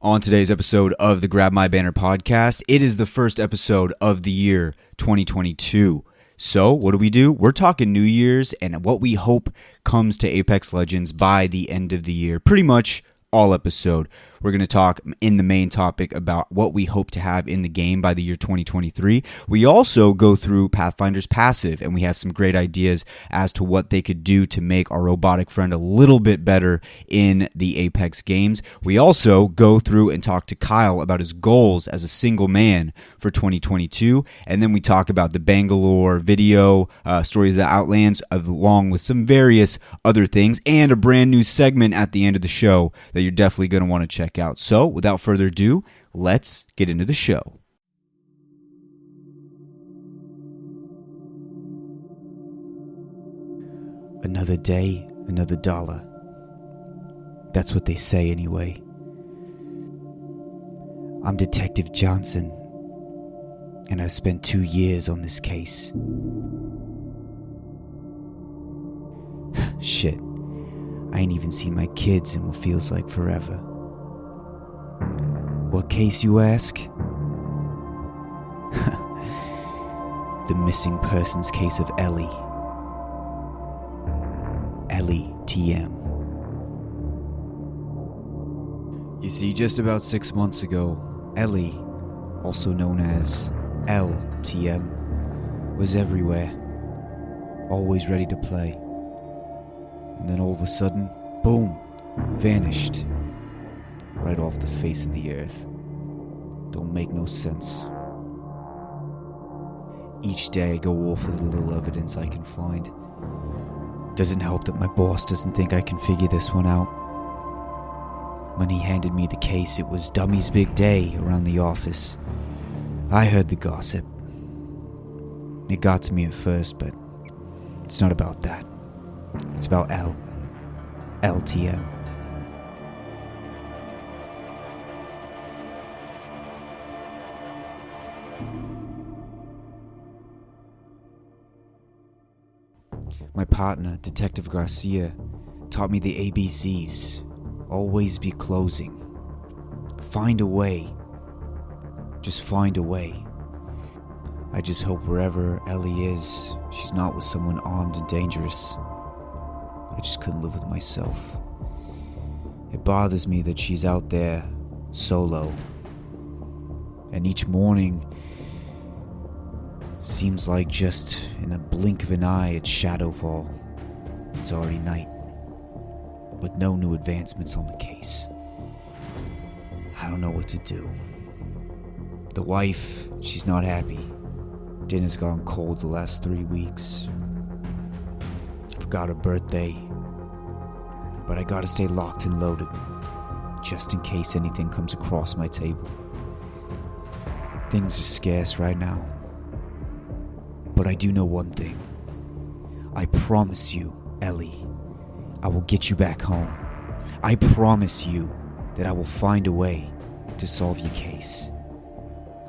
On today's episode of the Grab My Banner podcast, it is the first episode of the year 2022. So what do? We're talking New Year's and what we hope comes to Apex Legends by the end of the year. Pretty much all episode. We're going to talk in the main topic about what we hope to have in the game by the year 2023. We also go through Pathfinder's passive, and we have some great ideas as to what they could do to make our robotic friend a little bit better in the Apex games. We also go through and talk to Kyle about his goals as a single man for 2022, and then we talk about the Bangalore video, Stories of the Outlands, along with some various other things, and a brand new segment at the end of the show that you're definitely going to want to check out. So, without further ado, let's get into the show. Another day, another dollar. That's what they say anyway. I'm Detective Johnson, and I've spent 2 years on this case. Shit, I ain't even seen my kids in what feels like forever. What case, you ask? The missing persons case of Ellie. Ellie TM. You see, just about 6 months ago, Ellie, also known as LTM, was everywhere. Always ready to play. And then all of a sudden, boom, vanished. Right off the face of the earth. Don't make no sense. Each day I go off with the little evidence I can find. Doesn't help that my boss doesn't think I can figure this one out. When he handed me the case, it was Dummy's big day around the office. I heard the gossip. It got to me at first, but it's not about that. It's about LTM. My partner, Detective Garcia, taught me the ABCs. Always be closing. Find a way. Just find a way. I just hope wherever Ellie is, she's not with someone armed and dangerous. I just couldn't live with myself. It bothers me that she's out there, solo. And each morning seems like just in a blink of an eye it's shadowfall. It's already night, with no new advancements on the case. I don't know what to do. The wife, she's not happy. Dinner's gone cold the last 3 weeks. Forgot her birthday. But I gotta stay locked and loaded, just in case anything comes across my table. Things are scarce right now. But I do know one thing. I promise you, Ellie, I will get you back home. I promise you that I will find a way to solve your case.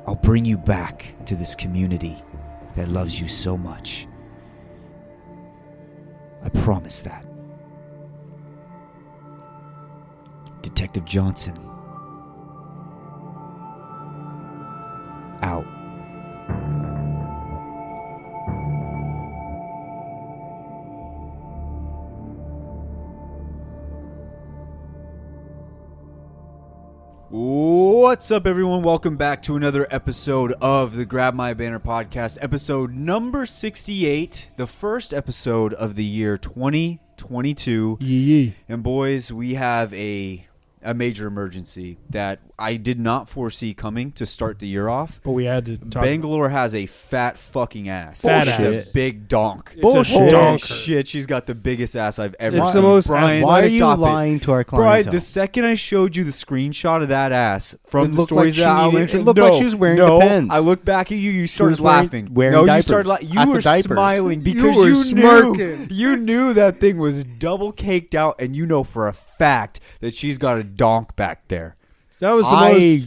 I'll bring you back to this community that loves you so much. I promise that. Detective Johnson. Out. What's up, everyone? Welcome back to another episode of the Grab My Banner podcast, episode number 68, the first episode of the year 2022. Yee. And boys, we have a major emergency that I did not foresee coming to start the year off. But we had to talk. Bangalore has a fat fucking ass. Fat It's ass. a big donk. Bullshit. Holy Donker. shit, she's got the biggest ass I've ever It's seen. the most- Bryan, Why are you stop it. lying to our Brian, clientele? the second I showed you the screenshot of that ass from It the looked stories like that she I needed- it looked like she was wearing Depends. I looked back at you. You started was wearing- laughing. wearing no, diapers you started. at You the were diapers. smiling You because were you smirking. knew that thing was double caked out, and you know for a fact that she's got a donk back there. That was the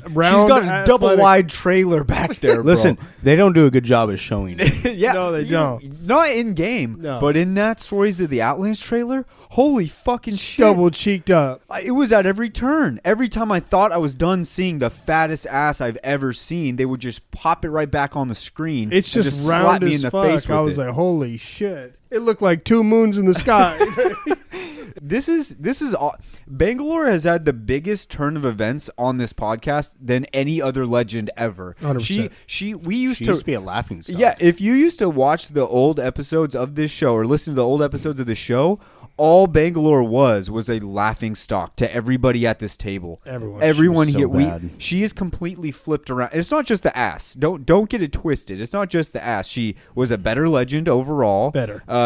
most round. She's got a double wide trailer back there, bro. Listen, they don't do a good job of showing it. Yeah, No, they don't. Not in game, but in that Stories of the Outlands trailer, holy fucking shit. Double cheeked up. It was at every turn. Every time I thought I was done seeing the fattest ass I've ever seen, they would just pop it right back on the screen. It's just round slap me as in the fuck. face with I was it. like, holy shit. It looked like 2 moons in the sky. This is Bangalore has had the biggest turn of events on this podcast than any other legend ever. 100%. We used to be a laughing stock. Yeah, if you used to watch the old episodes of this show or listen to the old episodes of the show, all Bangalore was a laughing stock to everybody at this table. Everyone here. She is completely flipped around. And it's not just the ass. Don't get it twisted. It's not just the ass. She was a better legend overall.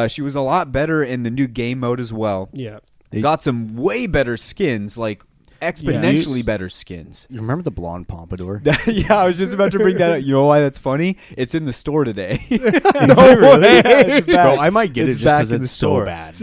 She was a lot better in the new game mode as well. Yeah. They got some way better skins, like exponentially better skins. You remember the blonde pompadour? Yeah, I was just about to bring that up. You know why that's funny? It's in the store today. No, really? Yeah, bro, I might get it just back because in the it's store. so bad.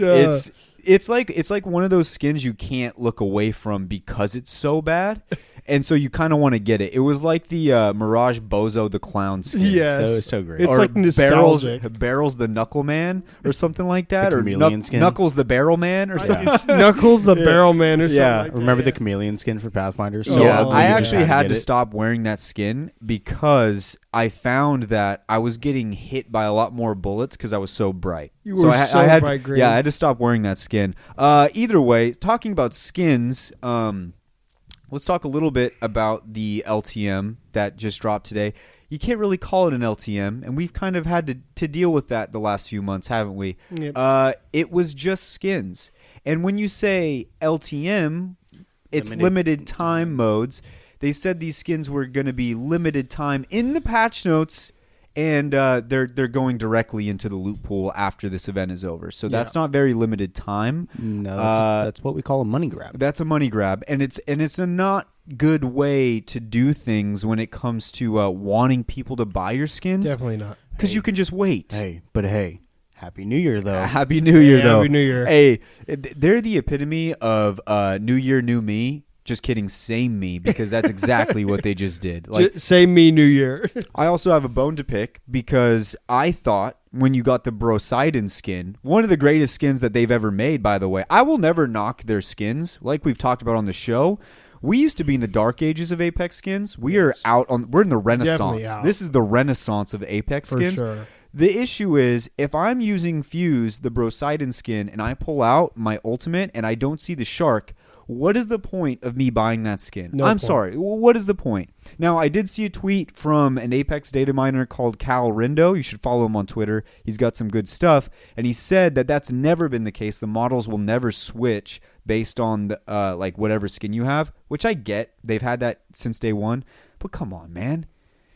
It's like one of those skins you can't look away from because it's so bad. And so you kind of want to get it. It was like the Mirage Bozo the Clown skin. Yes. So great. It's like nostalgic. Barrels the Knuckle Man or something like that. The chameleon skin. Knuckles the Barrel Man or something. It's Knuckles the Barrel Man or something like that. Remember the chameleon skin for Pathfinder? So I actually had to stop wearing that skin because I found that I was getting hit by a lot more bullets because I was so bright. I had bright green. Yeah, I had to stop wearing that skin. Either way, talking about skins, let's talk a little bit about the LTM that just dropped today. You can't really call it an LTM, and we've kind of had to deal with that the last few months, haven't we? Yep. It was just skins. And when you say LTM, it's limited time modes. They said these skins were going to be limited time in the patch notes, and they're going directly into the loot pool after this event is over. So that's not very limited time. No, that's what we call a money grab. That's a money grab, and it's a not good way to do things when it comes to wanting people to buy your skins. Definitely not, because you can just wait. Hey, Happy New Year, though. Happy New Year, though. Happy New Year. Hey, they're the epitome of New Year, New Me. Just kidding, same me, because that's exactly what they just did. Like, same me, New Year. I also have a bone to pick because I thought when you got the Brosidon skin, one of the greatest skins that they've ever made, by the way. I will never knock their skins, like we've talked about on the show. We used to be in the dark ages of Apex skins. We're in the Renaissance. This is the Renaissance of Apex skins. For sure. The issue is, if I'm using Fuse, the Brosidon skin, and I pull out my ultimate and I don't see the shark, what is the point of me buying that skin? I'm sorry. What is the point? Now, I did see a tweet from an Apex data miner called Cal Rindo. You should follow him on Twitter. He's got some good stuff. And he said that that's never been the case. The models will never switch based on the, like whatever skin you have, which I get. They've had that since day one. But come on, man.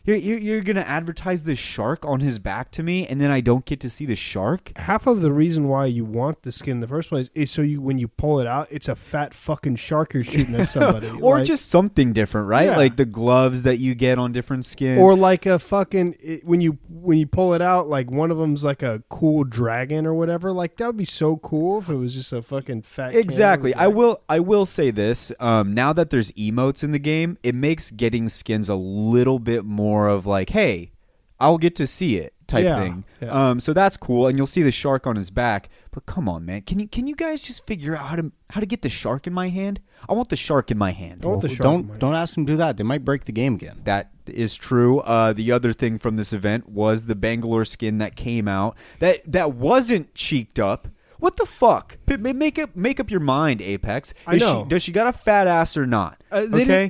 You're going to advertise this shark on his back to me, and then I don't get to see the shark? Half of the reason why you want the skin in the first place is so when you pull it out, it's a fat fucking shark you're shooting at somebody. Or just something different, right? Yeah. Like the gloves that you get on different skins. Or like a fucking, when you pull it out, like one of them's like a cool dragon or whatever. Like that would be so cool if it was just a fucking fat Exactly. I will say this. Now that there's emotes in the game, it makes getting skins a little bit more of like, hey, I'll get to see it type thing. Yeah. So that's cool, and you'll see the shark on his back. But come on, man, can you guys just figure out how to get the shark in my hand? I want the shark in my hand. Don't ask them to do that. They might break the game again. That is true. The other thing from this event was the Bangalore skin that came out that wasn't cheeked up. What the fuck? Make up your mind, Apex. Does she got a fat ass or not?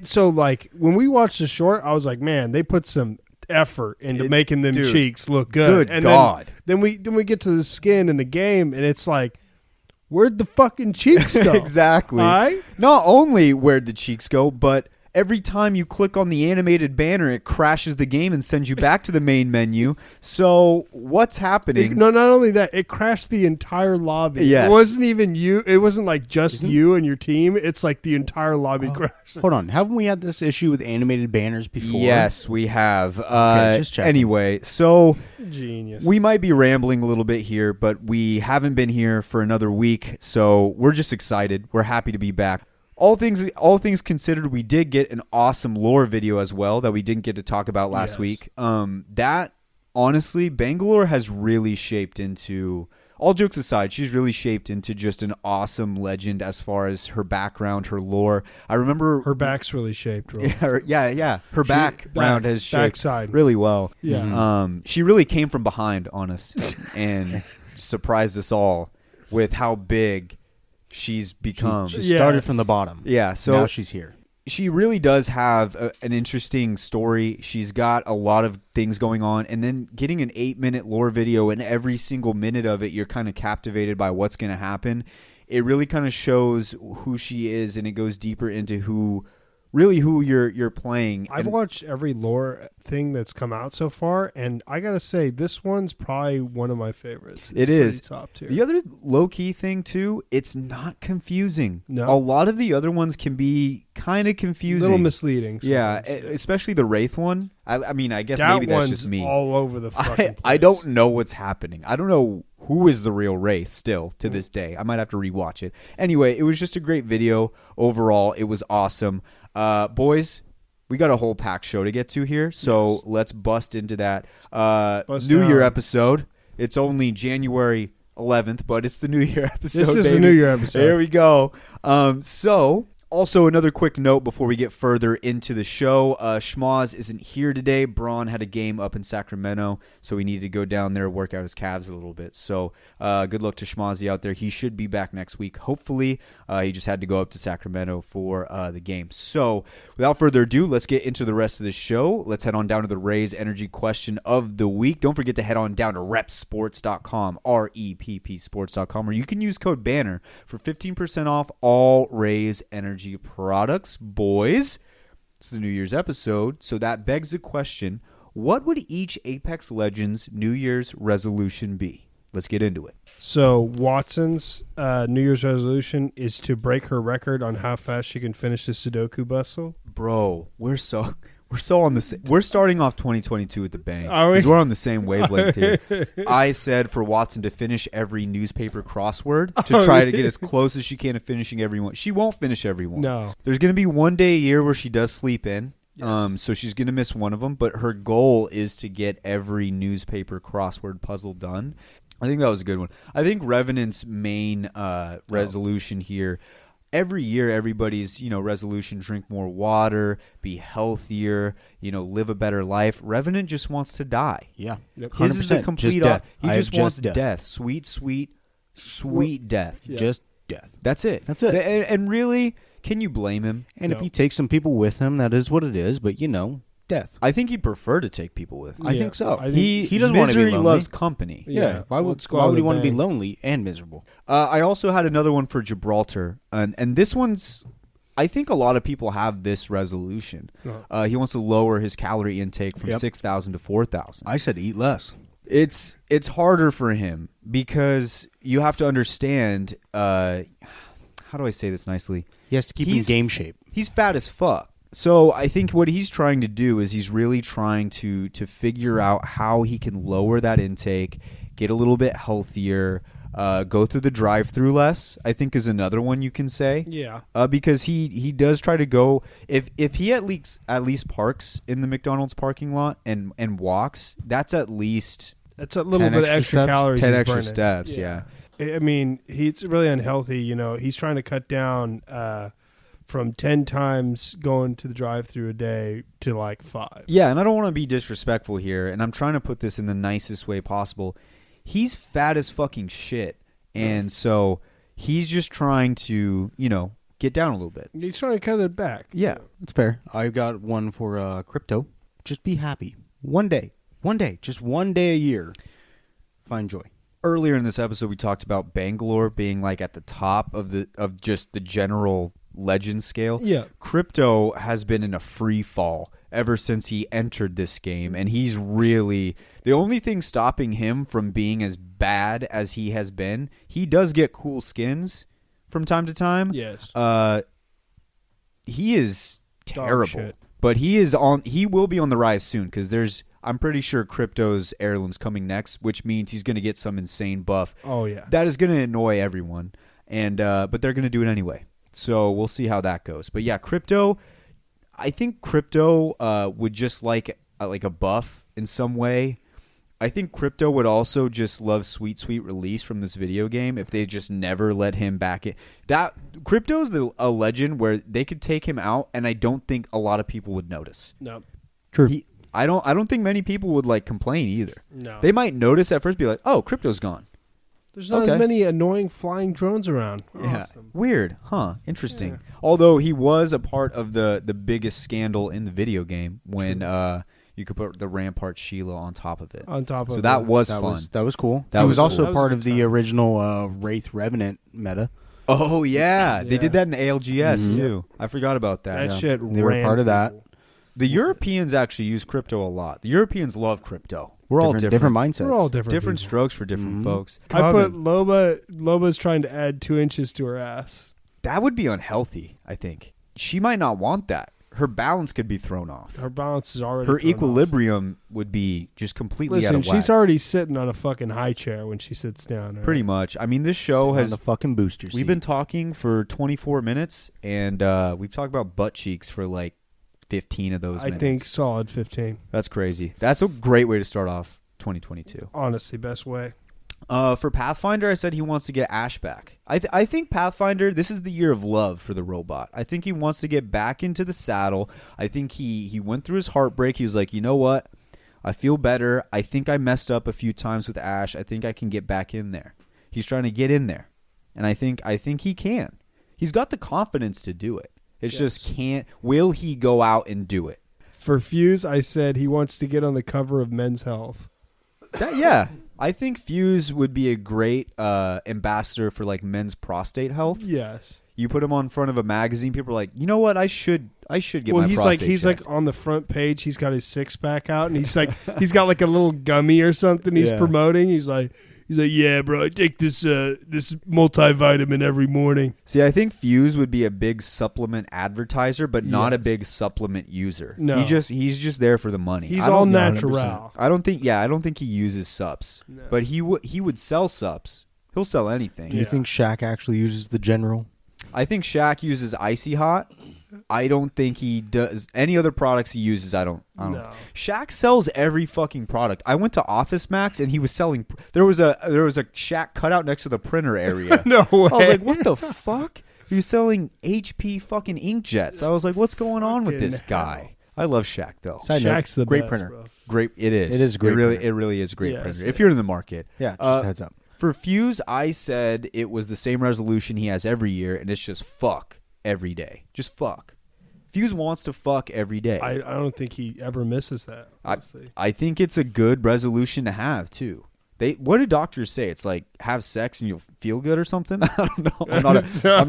So, like, when we watched the short, I was like, man, they put some effort into making them cheeks look good. Good God. Then we get to the skin in the game, and it's like, where'd the fucking cheeks go? Exactly. All right? Not only where'd the cheeks go, but every time you click on the animated banner, it crashes the game and sends you back to the main menu. So what's happening? Not only that, it crashed the entire lobby. Yes. It wasn't even you. It wasn't like just you and your team. It's like the entire lobby crashed. Hold on. Haven't we had this issue with animated banners before? Yes, we have. Okay, just checking. Anyway, so genius. We might be rambling a little bit here, but we haven't been here for another week, so we're just excited. We're happy to be back. all things considered, we did get an awesome lore video as well that we didn't get to talk about last week. That honestly, Bangalore has really shaped into. All jokes aside, she's really shaped into just an awesome legend as far as her background, her lore. I remember her back's really shaped. Really. Yeah. Her background has shaped backside. really well. Yeah. She really came from behind on us and surprised us all with how big she's become. She started from the bottom. Yeah, so now she's here. She really does have an interesting story. She's got a lot of things going on, and then getting an 8-minute lore video, and every single minute of it, you're kind of captivated by what's going to happen. It really kind of shows who she is, and it goes deeper into who you're playing. I've watched every lore thing that's come out so far, and I gotta say, this one's probably one of my favorites. It is top tier. The other low-key thing too, it's not confusing. No. A lot of the other ones can be kind of confusing, a little misleading. Yeah, especially the Wraith one. I mean, I guess that maybe that's just me. All over the fucking place. I don't know what's happening. I don't know who is the real Wraith still to this day. I might have to rewatch it. Anyway, it was just a great video overall. It was awesome. Boys, we got a whole packed show to get to here, so let's bust into that. New Year episode. It's only January 11th, but it's the New Year episode. This is baby. the New Year episode. There we go. So also, another quick note before we get further into the show. Schmaz isn't here today. Braun had a game up in Sacramento, so he needed to go down there and work out his calves a little bit. So good luck to Schmazzy out there. He should be back next week, hopefully. He just had to go up to Sacramento for the game. So without further ado, let's get into the rest of the show. Let's head on down to the Rays Energy question of the week. Don't forget to head on down to repsports.com, REPP sports.com, where you can use code BANNER for 15% off all Rays Energy products. Boys, it's the New Year's episode, so that begs the question, what would each Apex Legends New Year's resolution be? Let's get into it. So Watson's New Year's resolution is to break her record on how fast she can finish the Sudoku puzzle. Bro, we're so on the same. We're starting off 2022 with the bang. Are we? Because we're on the same wavelength here. I said for Watson to finish every newspaper crossword to try to get as close as she can to finishing every one. She won't finish every one. No. There's going to be one day a year where she does sleep in. Yes. So she's going to miss one of them, but her goal is to get every newspaper crossword puzzle done. I think that was a good one. I think Revenant's main resolution here, every year everybody's, resolution, drink more water, be healthier, live a better life. Revenant just wants to die. Yeah. Yep. His is a complete just death. He just wants death. Sweet death. Yeah. Just death. That's it. That's it. And really, can you blame him? And No. if he takes some people with him, that is what it is. But, death. I think he'd prefer to take people with him. I think so. I think He doesn't want to be misery lonely. loves company. Yeah. Why would let's go out he with a want to be bang. lonely and miserable? I also had another one for Gibraltar, and this one's. I think a lot of people have this resolution. Uh-huh. He wants to lower his calorie intake from 6,000 to 4,000. I said eat less. It's harder for him because you have to understand. How do I say this nicely? He has to keep in game shape. He's fat as fuck. So I think what he's trying to do is he's really trying to figure out how he can lower that intake, get a little bit healthier, go through the drive-through less, I think is another one you can say. Yeah. Because he does try to go, if he at least parks in the McDonald's parking lot and walks, that's at least That's a little bit of extra calories. 10 he's extra burning. steps, yeah. I mean, it's really unhealthy. He's trying to cut down from 10 times going to the drive-through a day to like 5. Yeah, and I don't want to be disrespectful here, and I'm trying to put this in the nicest way possible. He's fat as fucking shit, and so he's just trying to, get down a little bit. He's trying to cut it back. Yeah. That's fair. I've got one for crypto. Just be happy. One day. Just one day a year. Find joy. Earlier in this episode, we talked about Bangalore being like at the top of just the general legend scale. Yeah. Crypto has been in a free fall ever since he entered this game, and he's really the only thing stopping him from being as bad as he has been. He does get cool skins from time to time. Yes. He is Dog terrible, shit. but he will be on the rise soon because I'm pretty sure Crypto's heirloom's coming next, which means he's going to get some insane buff. Oh yeah. That is going to annoy everyone, and but they're going to do it anyway. So we'll see how that goes. But yeah, Crypto, I think Crypto would just like a buff in some way. I think Crypto would also just love sweet release from this video game if they just never let him back in. That Crypto's a legend where they could take him out, and I don't think a lot of people would notice. No. True. I don't think many people would like complain either. No. They might notice at first, be like, "Oh, Crypto's gone." There's not as many annoying flying drones around. Yeah. Awesome. Weird, huh? Interesting. Yeah. Although he was a part of the biggest scandal in the video game when you could put the Rampart Sheila on top of it. On top of so that it. was that fun. that was cool. That He was was also cool. That was part a of good the time. original Wraith Revenant meta. Oh yeah, they Yeah. did that in the ALGS Mhm. too. I forgot about that. That Yeah. shit They were ran part of that. cool. The Europeans actually use Crypto a lot. The Europeans love Crypto. We're all different. Different mindsets. We're all different. Different people. strokes for different Mhm. folks. I put Common. Loba's trying to add 2 inches to her ass. That would be unhealthy, I think. She might not want that. Her balance could be thrown off. Her balance is already Her thrown off. equilibrium would be just completely out Listen, of whack. she's already sitting on a fucking high chair when she sits down. right? Pretty much. I mean, this show Sitting has... on the fucking booster seat. We've been talking for 24 minutes, and we've talked about butt cheeks for like 15 of those I minutes. think solid 15. That's crazy. That's a great way to start off 2022. Honestly, best way. For Pathfinder, I said he wants to get Ash back. I think Pathfinder, this is the year of love for the robot. I think he wants to get back into the saddle. I think he went through his heartbreak. He was like, you know what? I feel better. I think I messed up a few times with Ash. I think I can get back in there. He's trying to get in there. And I think he can. He's got the confidence to do it. It's just can't. Will he go out and do it? For Fuse, I said he wants to get on the cover of Men's Health. Yeah. I think Fuse would be a great ambassador for like men's prostate health. Yes. You put him on front of a magazine, people are like, you know what? I should get Well, my he's prostate he's checked. like on the front page. He's got his 6-pack out, and he's like he's got like a little gummy or something. He's Yeah. promoting. He's like, yeah, bro, I take this multivitamin every morning. See, I think Fuse would be a big supplement advertiser, but not a Yes. big supplement user. No. He's just there for the money. He's I don't- all yeah, natural. 100%. I don't think he uses subs, No. but he would sell subs. He'll sell anything. Do you Yeah. think Shaq actually uses the general? I think Shaq uses Icy Hot. I don't think he does any other products he uses. I don't. No. Shaq sells every fucking product. I went to Office Max and he was selling. There was a Shaq cutout next to the printer area. No way. I was like, what the fuck? He was selling HP fucking inkjets. I was like, what's going on with this Fucking guy? I love Shaq though. Side note, Shaq's the great best, printer. bro. Great, it is. It is a great printer. It really is a great Yes, printer. it If you're in the market, Yeah, just heads up. For Fuse, I said it was the same resolution he has every year, and it's just fuck every day. Just fuck. Fuse wants to fuck every day. I don't think he ever misses that. Honestly. I think it's a good resolution to have too. What do doctors say? It's like have sex and you'll feel good or something. I don't know. I'm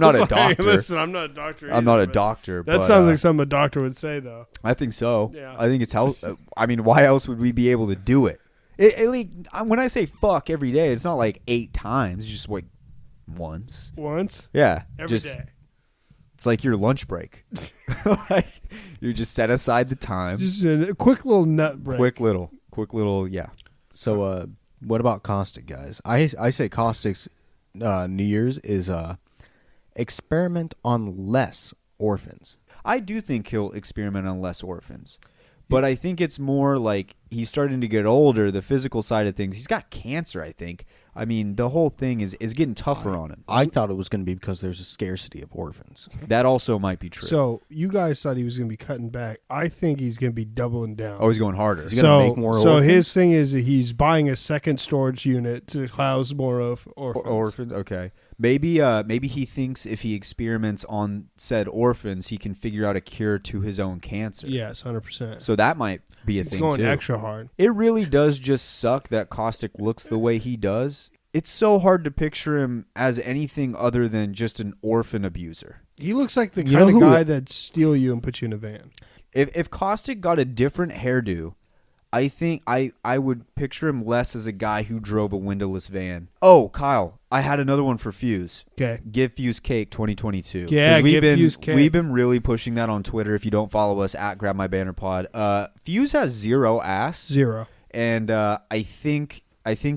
not a doctor. Listen, I'm not a doctor. I'm not either, a but doctor. That but, sounds like something a doctor would say, though. I think so. Yeah. I think it's health. I mean, why else would we be able to do it? When I say fuck every day, it's not like 8 times. It's just like once. Once Yeah. every day. It's like your lunch break. Like, you just set aside the time. Just a quick little nut break. Quick little, yeah. So, what about Caustic, guys? I say Caustic's New Year's is experiment on less orphans. I do think he'll experiment on less orphans. But I think it's more like he's starting to get older, the physical side of things. He's got cancer, I think. I mean, the whole thing is getting tougher on him. I thought it was going to be because there's a scarcity of orphans. That also might be true. So you guys thought he was going to be cutting back. I think he's going to be doubling down. Oh, he's going harder. Is he gonna make more so orphans? his thing is that he's buying a second storage unit to house more orphans. Orphans, okay. Maybe he thinks if he experiments on said orphans, he can figure out a cure to his own cancer. Yes, 100%. So that might be a He's thing going too. extra hard. It really does just suck that Caustic looks the way he does. It's so hard to picture him as anything other than just an orphan abuser. He looks like the You kind know of who- guy that'd steal you and put you in a van. If Caustic got a different hairdo, I think I would picture him less as a guy who drove a windowless van. Oh, Kyle, I had another one for Fuse. Okay. Give Fuse cake 2022. Yeah, 'Cause give Fuse cake. We've been really pushing that on Twitter. If you don't follow us at Grab My Banner Pod, Fuse has 0 ass, 0. and I think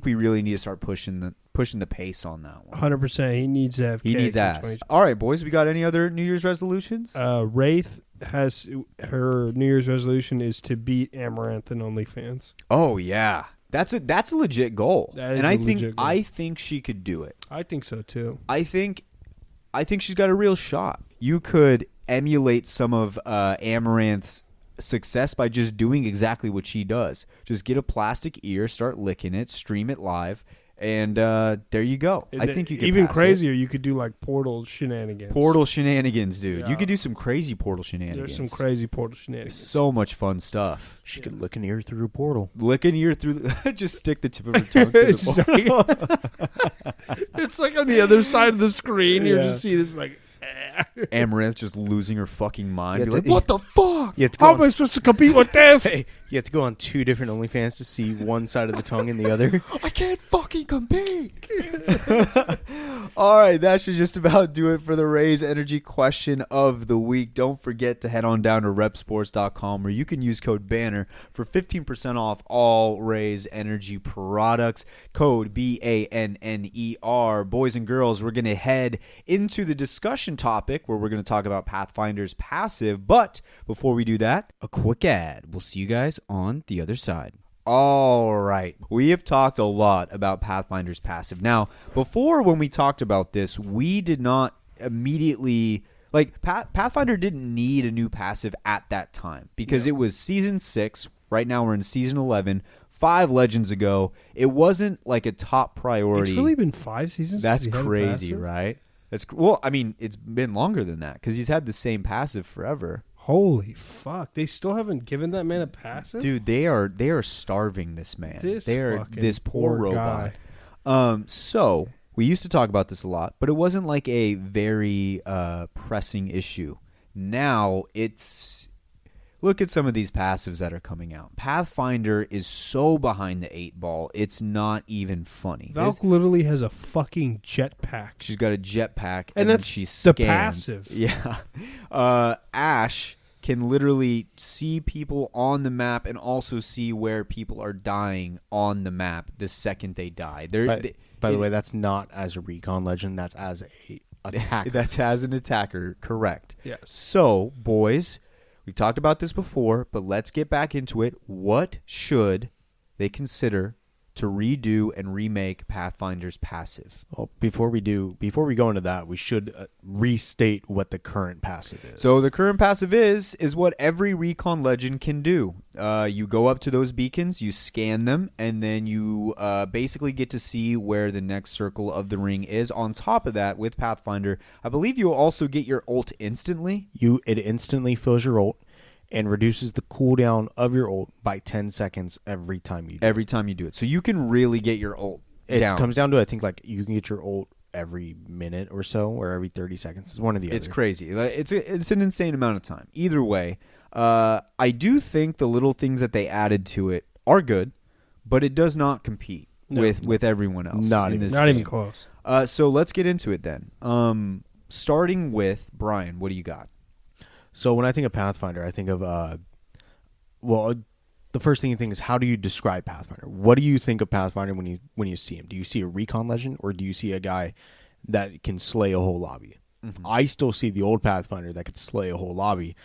we really need to start pushing pushing the pace on that one. 100%. He needs to have. He cake needs in ass. 20. All right, boys. We got any other New Year's resolutions? Wraith has her New Year's resolution is to beat Amaranth in OnlyFans. Oh yeah, that's a legit goal, That is and a I think legit goal. I think she could do it. I think so too. I think she's got a real shot. You could emulate some of Amaranth's success by just doing exactly what she does. Just get a plastic ear, start licking it, stream it live, and there you go. And I think you could even pass crazier. You could do like Portal shenanigans. Portal shenanigans, dude. Yeah. You could do some crazy Portal shenanigans. There's some crazy Portal shenanigans. So much fun stuff. She could lick an ear through a portal. Lick an ear through just stick the tip of her tongue through the portal. It's like on the other side of the screen. You Yeah. just see this like. Amaranth just losing her fucking mind. Yeah, Be like, to- what the fuck? You have to go How am I supposed to compete with this? Hey, you have to go on 2 different OnlyFans to see one side of the tongue and the other. I can't fucking compete. All right, that should just about do it for the Raise Energy question of the week. Don't forget to head on down to repsports.com where you can use code BANNER for 15% off all Raise Energy products. Code BANNER. Boys and girls, we're going to head into the discussion topic where we're going to talk about Pathfinder's passive. But before we do that, a quick ad. We'll see you guys on the other side. All right. We have talked a lot about Pathfinder's passive. Now, before when we talked about this, we did not immediately... Like, Pathfinder didn't need a new passive at that time because it was Season 6. Right now we're in Season 11. 5 Legends ago. It wasn't like a top priority. It's really been 5 seasons. That's since he had a crazy, passive? right? Well, I mean, it's been longer than that because he's had the same passive forever. Holy fuck! They still haven't given that man a passive. Dude, they are starving this man. They are fucking this poor robot. So we used to talk about this a lot, but it wasn't like a very pressing issue. Now look at some of these passives that are coming out. Pathfinder is so behind the 8 ball, it's not even funny. Valk literally has a fucking jetpack. She's got a jetpack, And then that's she the scans. passive. Yeah. Ash can literally see people on the map and also see where people are dying on the map the second they die. By the way, that's not as a recon legend. That's as a attacker. That's as an attacker, correct. Yes. So, boys, we talked about this before, but let's get back into it. What should they consider to redo and remake Pathfinder's passive? Well, before we go into that, we should restate what the current passive is. So the current passive is what every recon legend can do. You go up to those beacons, you scan them, and then you basically get to see where the next circle of the ring is. On top of that, with Pathfinder, I believe you will also get your ult instantly. It instantly fills your ult and reduces the cooldown of your ult by 10 seconds every time you do it. So you can really get your ult down. It comes down to, I think, like you can get your ult every minute or so, or every 30 seconds. It's one of the other. It's crazy. It's an insane amount of time. Either way, I do think the little things that they added to it are good, but it does not compete with everyone else. Not even close. So let's get into it then. Starting with Bryan, what do you got? So when I think of Pathfinder, I think of, the first thing you think is, how do you describe Pathfinder? What do you think of Pathfinder when you see him? Do you see a recon legend, or do you see a guy that can slay a whole lobby? Mm-hmm. I still see the old Pathfinder that could slay a whole lobby,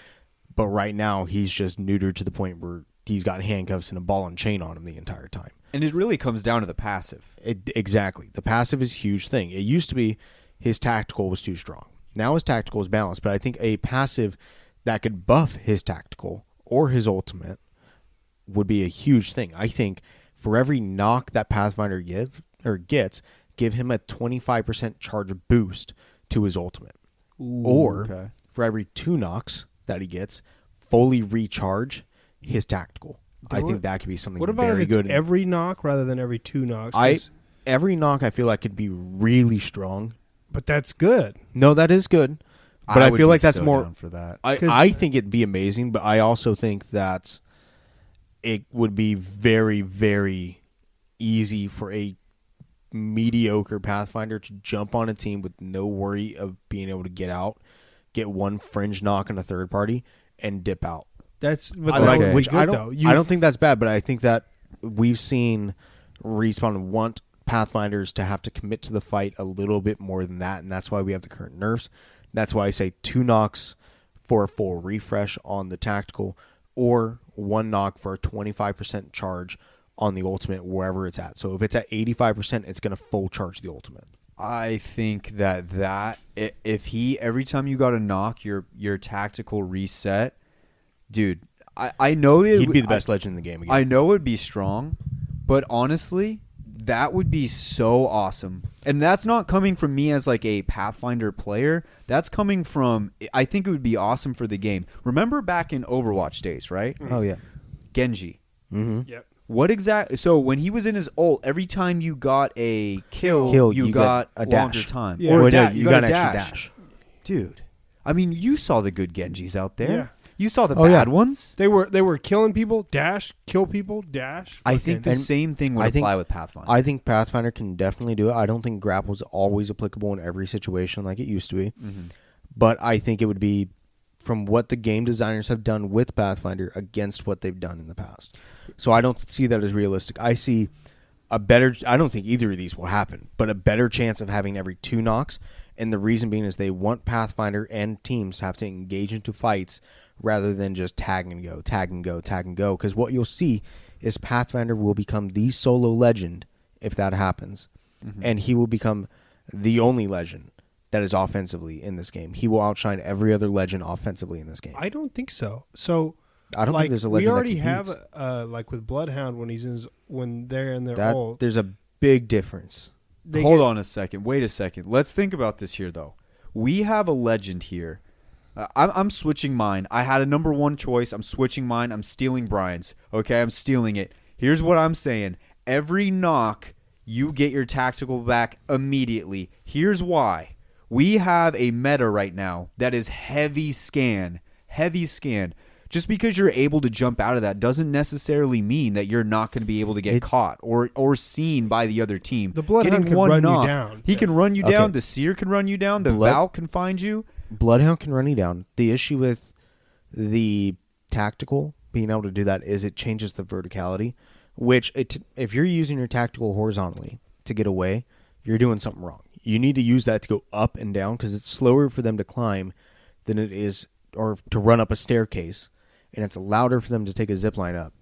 but right now he's just neutered to the point where he's got handcuffs and a ball and chain on him the entire time. And it really comes down to the passive. Exactly. The passive is a huge thing. It used to be his tactical was too strong. Now his tactical is balanced, but I think a passive that could buff his tactical or his ultimate would be a huge thing. I think for every knock that Pathfinder gets, give him a 25% charge boost to his ultimate. Ooh, or for every 2 knocks that he gets, fully recharge his tactical. I think that could be something What about very if it's good. every knock rather than every 2 knocks? Every knock I feel like could be really strong. But that's good. No, that is good. But I feel like that's more down for that. I think it'd be amazing, but I also think that it would be very, very easy for a mediocre Pathfinder to jump on a team with no worry of being able to get one fringe knock on a third party, and dip out. I don't think that's bad, but I think that we've seen Respawn want Pathfinders to have to commit to the fight a little bit more than that, and that's why we have the current nerfs. That's why I say 2 knocks for a full refresh on the tactical, or 1 knock for a 25% charge on the ultimate wherever it's at. So if it's at 85%, it's going to full charge the ultimate. I think that if he every time you got a knock, your tactical reset, dude. I know he'd be the best legend in the game again. I know it'd be strong, but honestly, that would be so awesome. And that's not coming from me as like a Pathfinder player. That's coming from, I think it would be awesome for the game. Remember back in Overwatch days, right? Oh yeah, Genji. Mm-hmm. Yep. What exactly? So when he was in his ult, every time you got a kill you got a longer dash. time. Yeah. Or Or a no, da- you got a an extra dash. Dude. I mean, you saw the good Genjis out there. Yeah. You saw the Oh, bad yeah. ones. They were killing people, dash, kill people, dash. I think the And same thing would I think- apply with Pathfinder. I think Pathfinder can definitely do it. I don't think grapple is always applicable in every situation like it used to be. Mm-hmm. But I think it would be from what the game designers have done with Pathfinder against what they've done in the past. So I don't see that as realistic. I see I don't think either of these will happen, but a better chance of having every 2 knocks. And the reason being is they want Pathfinder and teams to have to engage into fights rather than just tag and go, tag and go, tag and go. Because what you'll see is Pathfinder will become the solo legend if that happens. Mm-hmm. And he will become the only legend that is offensively in this game. He will outshine every other legend offensively in this game. I don't think so. So I don't think there's a legend we already that competes. have like with Bloodhound when they're in their ult. There's a big difference. Hold on a second. Wait a second. Let's think about this here, though. We have a legend here. I'm switching mine. I had a number 1 choice. I'm switching mine. I'm stealing Bryan's. Okay, I'm stealing it. Here's what I'm saying. Every knock, you get your tactical back immediately. Here's why. We have a meta right now that is heavy scan. Heavy scan. Just because you're able to jump out of that doesn't necessarily mean that you're not going to be able to get caught or seen by the other team. The Bloodhound can run you down. He can run you down. Okay. The Seer can run you down. The Val can find you. Bloodhound can run you down. The issue with the tactical being able to do that is it changes the verticality, which if you're using your tactical horizontally to get away, you're doing something wrong. You need to use that to go up and down because it's slower for them to climb than it is, or to run up a staircase. And it's louder for them to take a zip line up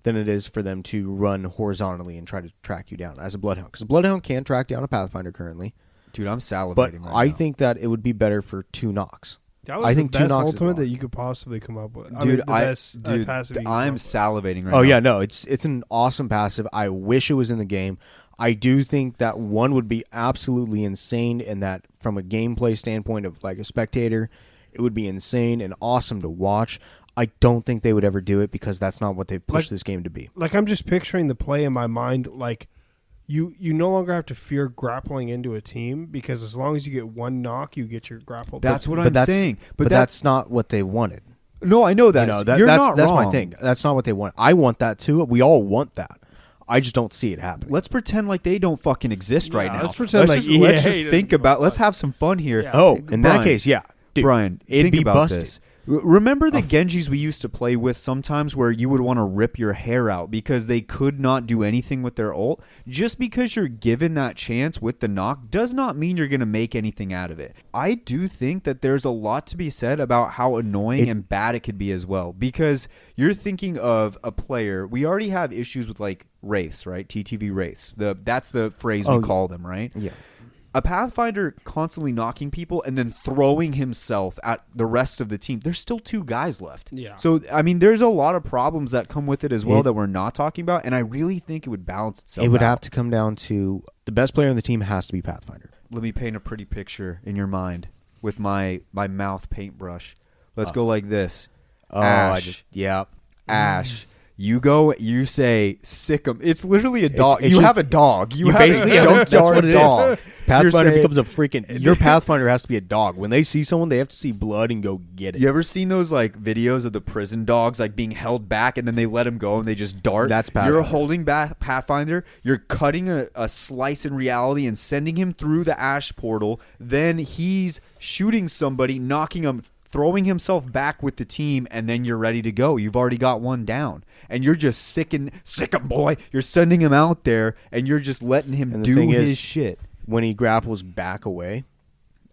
than it is for them to run horizontally and try to track you down as a Bloodhound. Because a Bloodhound can track down a Pathfinder currently. Dude, I'm salivating But right I now. think that it would be better for 2 knocks. That was I the think 2 best knocks is ultimate wrong. that you could possibly come up with. Dude, passive you could I'm come up with. salivating right now. Oh, yeah, no, it's an awesome passive. I wish it was in the game. I do think that one would be absolutely insane, and that from a gameplay standpoint of like a spectator, it would be insane and awesome to watch. I don't think they would ever do it because that's not what they've pushed this game to be. Like, I'm just picturing the play in my mind. Like, you no longer have to fear grappling into a team because as long as you get 1 knock, you get your grapple. That's what I'm saying. But that's not what they wanted. No, I know that. You know, You're that's not that's wrong. my thing. That's not what they want. I want that too. We all want that. I just don't see it happening. Let's pretend like they don't fucking exist right now. let's pretend like let's EA just doesn't think give a about. Let's fuck. have some fun here. Yeah. Oh, in that Bryan, case, yeah. Dude, Bryan, it'd think be about busted. this. Remember the Genjis we used to play with sometimes where you would want to rip your hair out because they could not do anything with their ult? Just because you're given that chance with the knock does not mean you're going to make anything out of it. I do think that there's a lot to be said about how annoying and bad it could be as well, because you're thinking of a player. We already have issues with like wraiths, right? TTV wraiths. That's the phrase we call them, right? Yeah. A Pathfinder constantly knocking people and then throwing himself at the rest of the team. There's still 2 guys left. Yeah. So, I mean, there's a lot of problems that come with it as well that we're not talking about, and I really think it would balance itself It would out. have to come down to the best player on the team has to be Pathfinder. Let me paint a pretty picture in your mind with my mouth paintbrush. Let's go like this. Oh, Ash. Ash. You say sick 'em. It's literally a dog. it's You just- have a dog. You you have a basically have- that's junkyard what it is. dog. Pathfinder You're saying- becomes a freaking... Your Pathfinder has to be a dog. When they see someone, they have to see blood and go get it. You ever seen those like videos of the prison dogs like being held back and then they let them go and they just dart? That's Pathfinder. You're holding back Pathfinder. You're cutting a slice in reality and sending him through the Ash portal. Then he's shooting somebody, knocking him, throwing himself back with the team, and then you're ready to go. You've already got one down, and you're just sick him, boy. You're sending him out there, and you're just letting him do his shit. When he grapples back away,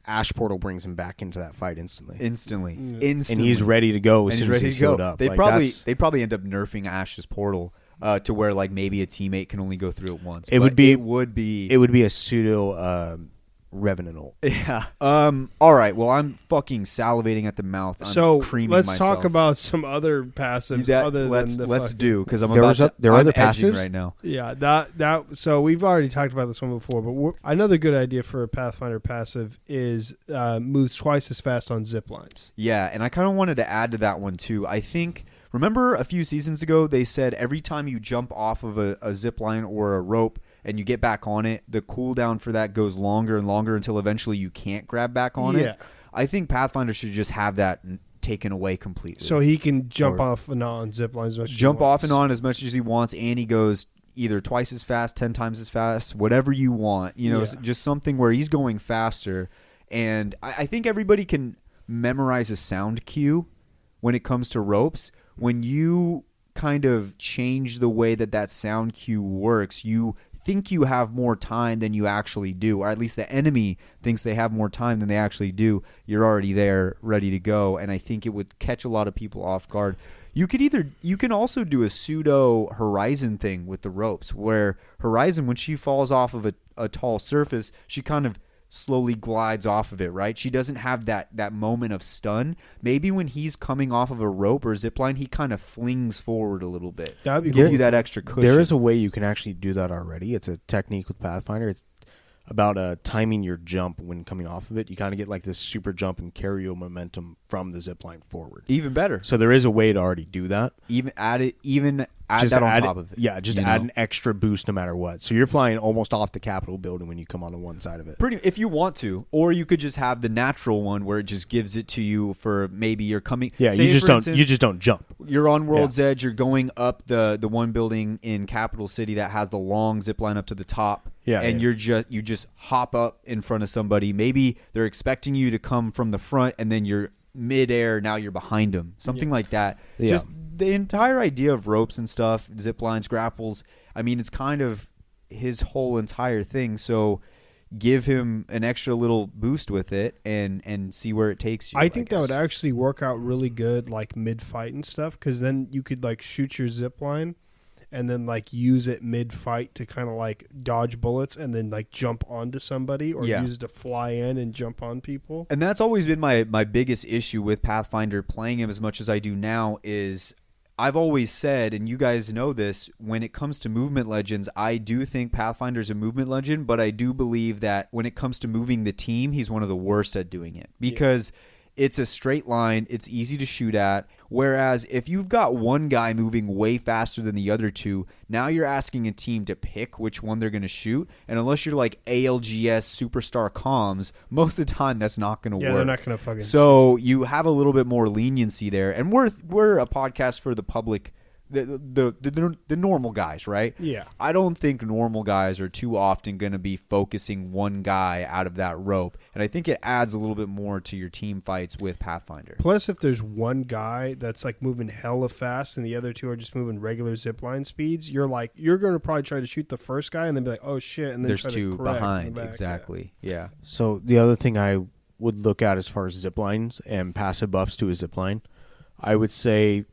Ash Portal brings him back into that fight instantly. Instantly. And he's ready to go as soon as he's healed up. They probably end up nerfing Ash's portal to where like maybe a teammate can only go through it once. It would be a pseudo Revenant. Yeah. All right. Well, I'm fucking salivating at the mouth. I'm creaming let's myself. talk about some other passives. Let's do because I'm other passives right now. Yeah. That. So we've already talked about this one before, but another good idea for a Pathfinder passive is moves twice as fast on zip lines. Yeah, and I kind of wanted to add to that one too. I think. Remember a few seasons ago they said every time you jump off of a zip line or a rope and you get back on it, the cooldown for that goes longer and longer until eventually you can't grab back on it. I think Pathfinder should just have that taken away completely. So he can jump off and on zip lines as much as jump he wants. off and on as much as he wants, and he goes either twice as fast, 10 times as fast, whatever you want. You know, just something where he's going faster. And I think everybody can memorize a sound cue when it comes to ropes. When you kind of change the way that sound cue works, you think you have more time than you actually do, or at least the enemy thinks they have more time than they actually do. You're already there, ready to go, and I think it would catch a lot of people off guard. You can also do a pseudo Horizon thing with the ropes, where Horizon, when she falls off of a tall surface, she kind of slowly glides off of it, right? She doesn't have that moment of stun. Maybe when he's coming off of a rope or a zip line, he kind of flings forward a little bit. That'd be give cool. you that extra cushion. There is a way you can actually do that already. It's a technique with Pathfinder. It's about timing your jump when coming off of it. You kind of get like this super jump and carry your momentum from the zip line forward. Even better. So there is a way to already do that. Add that on top of it. Yeah, just add an extra boost no matter what. So you're flying almost off the Capitol building when you come on the one side of it. If you want to, or you could just have the natural one where it just gives it to you for maybe you're coming. Yeah, you just don't jump. You're on World's Edge. You're going up the one building in Capital City that has the long zip line up to the top. Yeah, and you just hop up in front of somebody. Maybe they're expecting you to come from the front, and then you're midair. Now you're behind them. Something like that. Yeah. Just the entire idea of ropes and stuff, zip lines, grapples. I mean, it's kind of his whole entire thing. So give him an extra little boost with it and see where it takes you. I think that would actually work out really good, like mid-fight and stuff, because then you could like shoot your zip line and then like use it mid-fight to kind of like dodge bullets and then like jump onto somebody, or use it to fly in and jump on people. And that's always been my biggest issue with Pathfinder, playing him as much as I do now, is I've always said, and you guys know this, when it comes to movement legends, I do think Pathfinder's a movement legend, but I do believe that when it comes to moving the team, he's one of the worst at doing it, because it's a straight line, it's easy to shoot at. Whereas if you've got one guy moving way faster than the other two, now you're asking a team to pick which one they're going to shoot. And unless you're like ALGS Superstar Comms, most of the time that's not going to work. Yeah, they're not going to fucking. So you have a little bit more leniency there. And we're a podcast for the public, the normal guys, right? Yeah. I don't think normal guys are too often going to be focusing one guy out of that rope. And I think it adds a little bit more to your team fights with Pathfinder. Plus, if there's one guy that's like moving hella fast and the other two are just moving regular zipline speeds, you're going to probably try to shoot the first guy and then be like, oh shit, and then there's try two to correct behind. back. Exactly. Yeah. So the other thing I would look at as far as zip lines and passive buffs to a zip line, I would say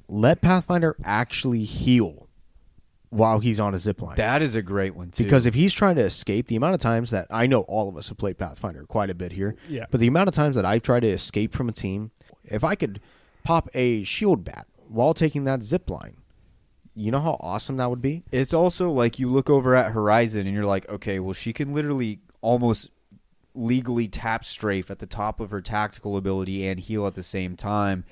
let Pathfinder actually heal while he's on a zip line. That is a great one, too. Because if he's trying to escape, the amount of times that I know all of us have played Pathfinder quite a bit here, but the amount of times that I've tried to escape from a team, if I could pop a shield bat while taking that zip line, you know how awesome that would be? It's also like you look over at Horizon and you're like, okay, well, she can literally almost legally tap strafe at the top of her tactical ability and heal at the same time.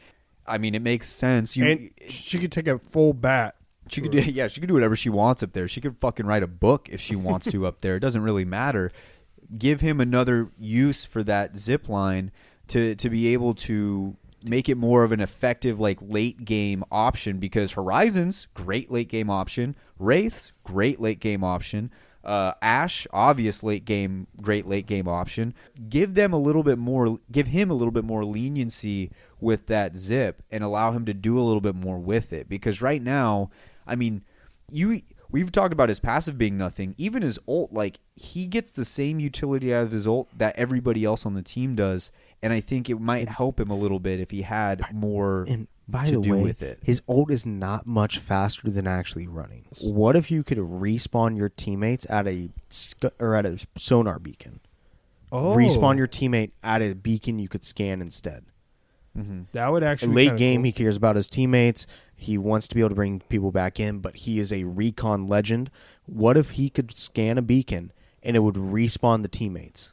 I mean, it makes sense. And she could take a full bat. She could do whatever she wants up there. She could fucking write a book if she wants to up there. It doesn't really matter. Give him another use for that zip line to be able to make it more of an effective like late game option, because Horizon's great late game option, Wraith's great late game option. Ash, obvious great late game option. Give him a little bit more leniency with that zip and allow him to do a little bit more with it. Because right now, I mean, we've talked about his passive being nothing. Even his ult, like, he gets the same utility out of his ult that everybody else on the team does. And I think it might help him a little bit if he had more to do with it. His ult is not much faster than actually running. What if you could respawn your teammates at a sonar beacon? Oh. Respawn your teammate at a beacon you could scan instead. Mm-hmm. That would actually late be game, cool. he cares about his teammates. He wants to be able to bring people back in, but he is a recon legend. What if he could scan a beacon and it would respawn the teammates?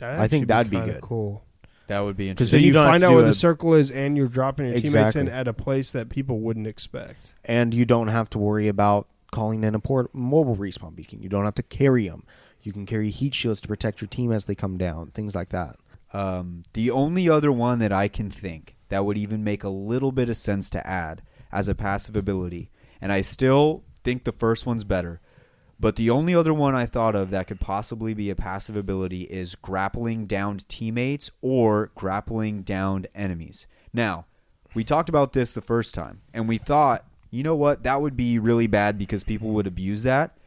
I think that'd be good. Cool. That would be Because interesting. Then you you don't have find to out do where a- the circle is, and you're dropping your teammates Exactly. in at a place that people wouldn't expect. And you don't have to worry about calling in a mobile respawn beacon. You don't have to carry them. You can carry heat shields to protect your team as they come down, things like that. The only other one that I can think that would even make a little bit of sense to add as a passive ability, and I still think the first one's better, but the only other one I thought of that could possibly be a passive ability is grappling downed teammates or grappling downed enemies. Now, we talked about this the first time, and we thought, you know what, that would be really bad because people would abuse that.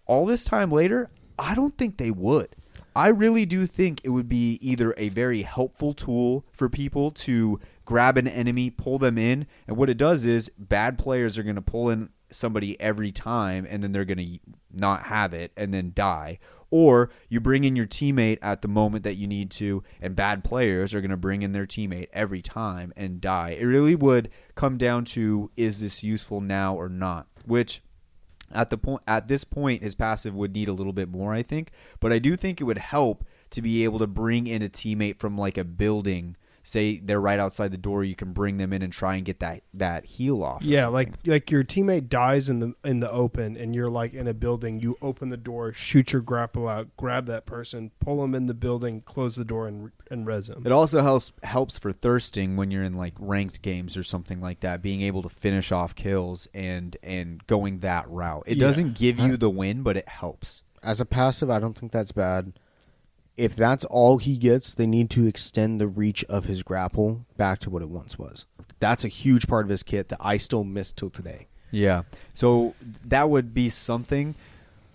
All this time later, I don't think they would. I really do think it would be either a very helpful tool for people to grab an enemy, pull them in, and what it does is bad players are going to pull in somebody every time, and then they're going to not have it and then die. Or you bring in your teammate at the moment that you need to, and bad players are going to bring in their teammate every time and die. It really would come down to, is this useful now or not? Which at this point, his passive would need a little bit more, I think. But I do think it would help to be able to bring in a teammate from like a building. Say they're right outside the door, you can bring them in and try and get that heal off. Yeah, like your teammate dies in the open, and you're like in a building. You open the door, shoot your grapple out, grab that person, pull them in the building, close the door, and res them. It also helps for thirsting when you're in like ranked games or something like that, being able to finish off kills and going that route. It doesn't give you the win, but it helps. As a passive, I don't think that's bad. If that's all he gets, they need to extend the reach of his grapple back to what it once was. That's a huge part of his kit that I still miss till today. Yeah. So that would be something.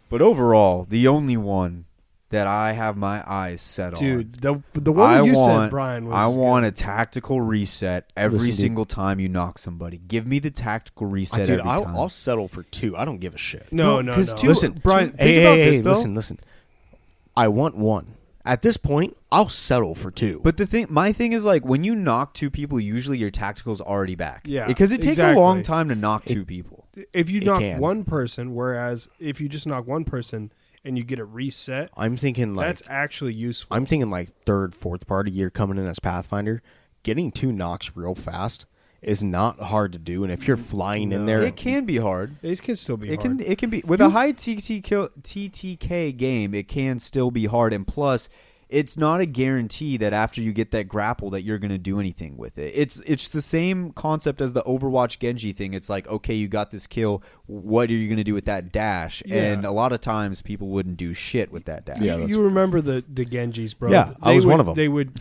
But overall, the only one that I have my eyes set Dude, on. the one that you said, Bryan, was I want good. a tactical reset every Listen, dude. single time you knock somebody. Give me the tactical reset Dude, every time. I'll settle for 2. I don't give a shit. No. Because Listen, Bryan, think hey, about hey, this, hey, though. listen. I want 1. At this point, I'll settle for 2. But my thing is, like, when you knock 2 people, usually your tactical's already back. Yeah, Because it takes exactly. a long time to knock 2 people. If you It knock can. one person, whereas if you just knock one person and you get it reset, I'm thinking like that's actually useful. I'm thinking like 3rd, 4th party year coming in as Pathfinder, getting 2 knocks real fast is not hard to do. And if you're flying in there, It can be hard. It can still be It hard. can be with a high TTK game. It can still be hard, and plus, it's not a guarantee that after you get that grapple that you're going to do anything with it. It's the same concept as the Overwatch Genji thing. It's like, okay, you got this kill. What are you going to do with that dash? Yeah. And a lot of times people wouldn't do shit with that dash. Yeah, You remember the Genjis, bro? Yeah, I was one of them. They would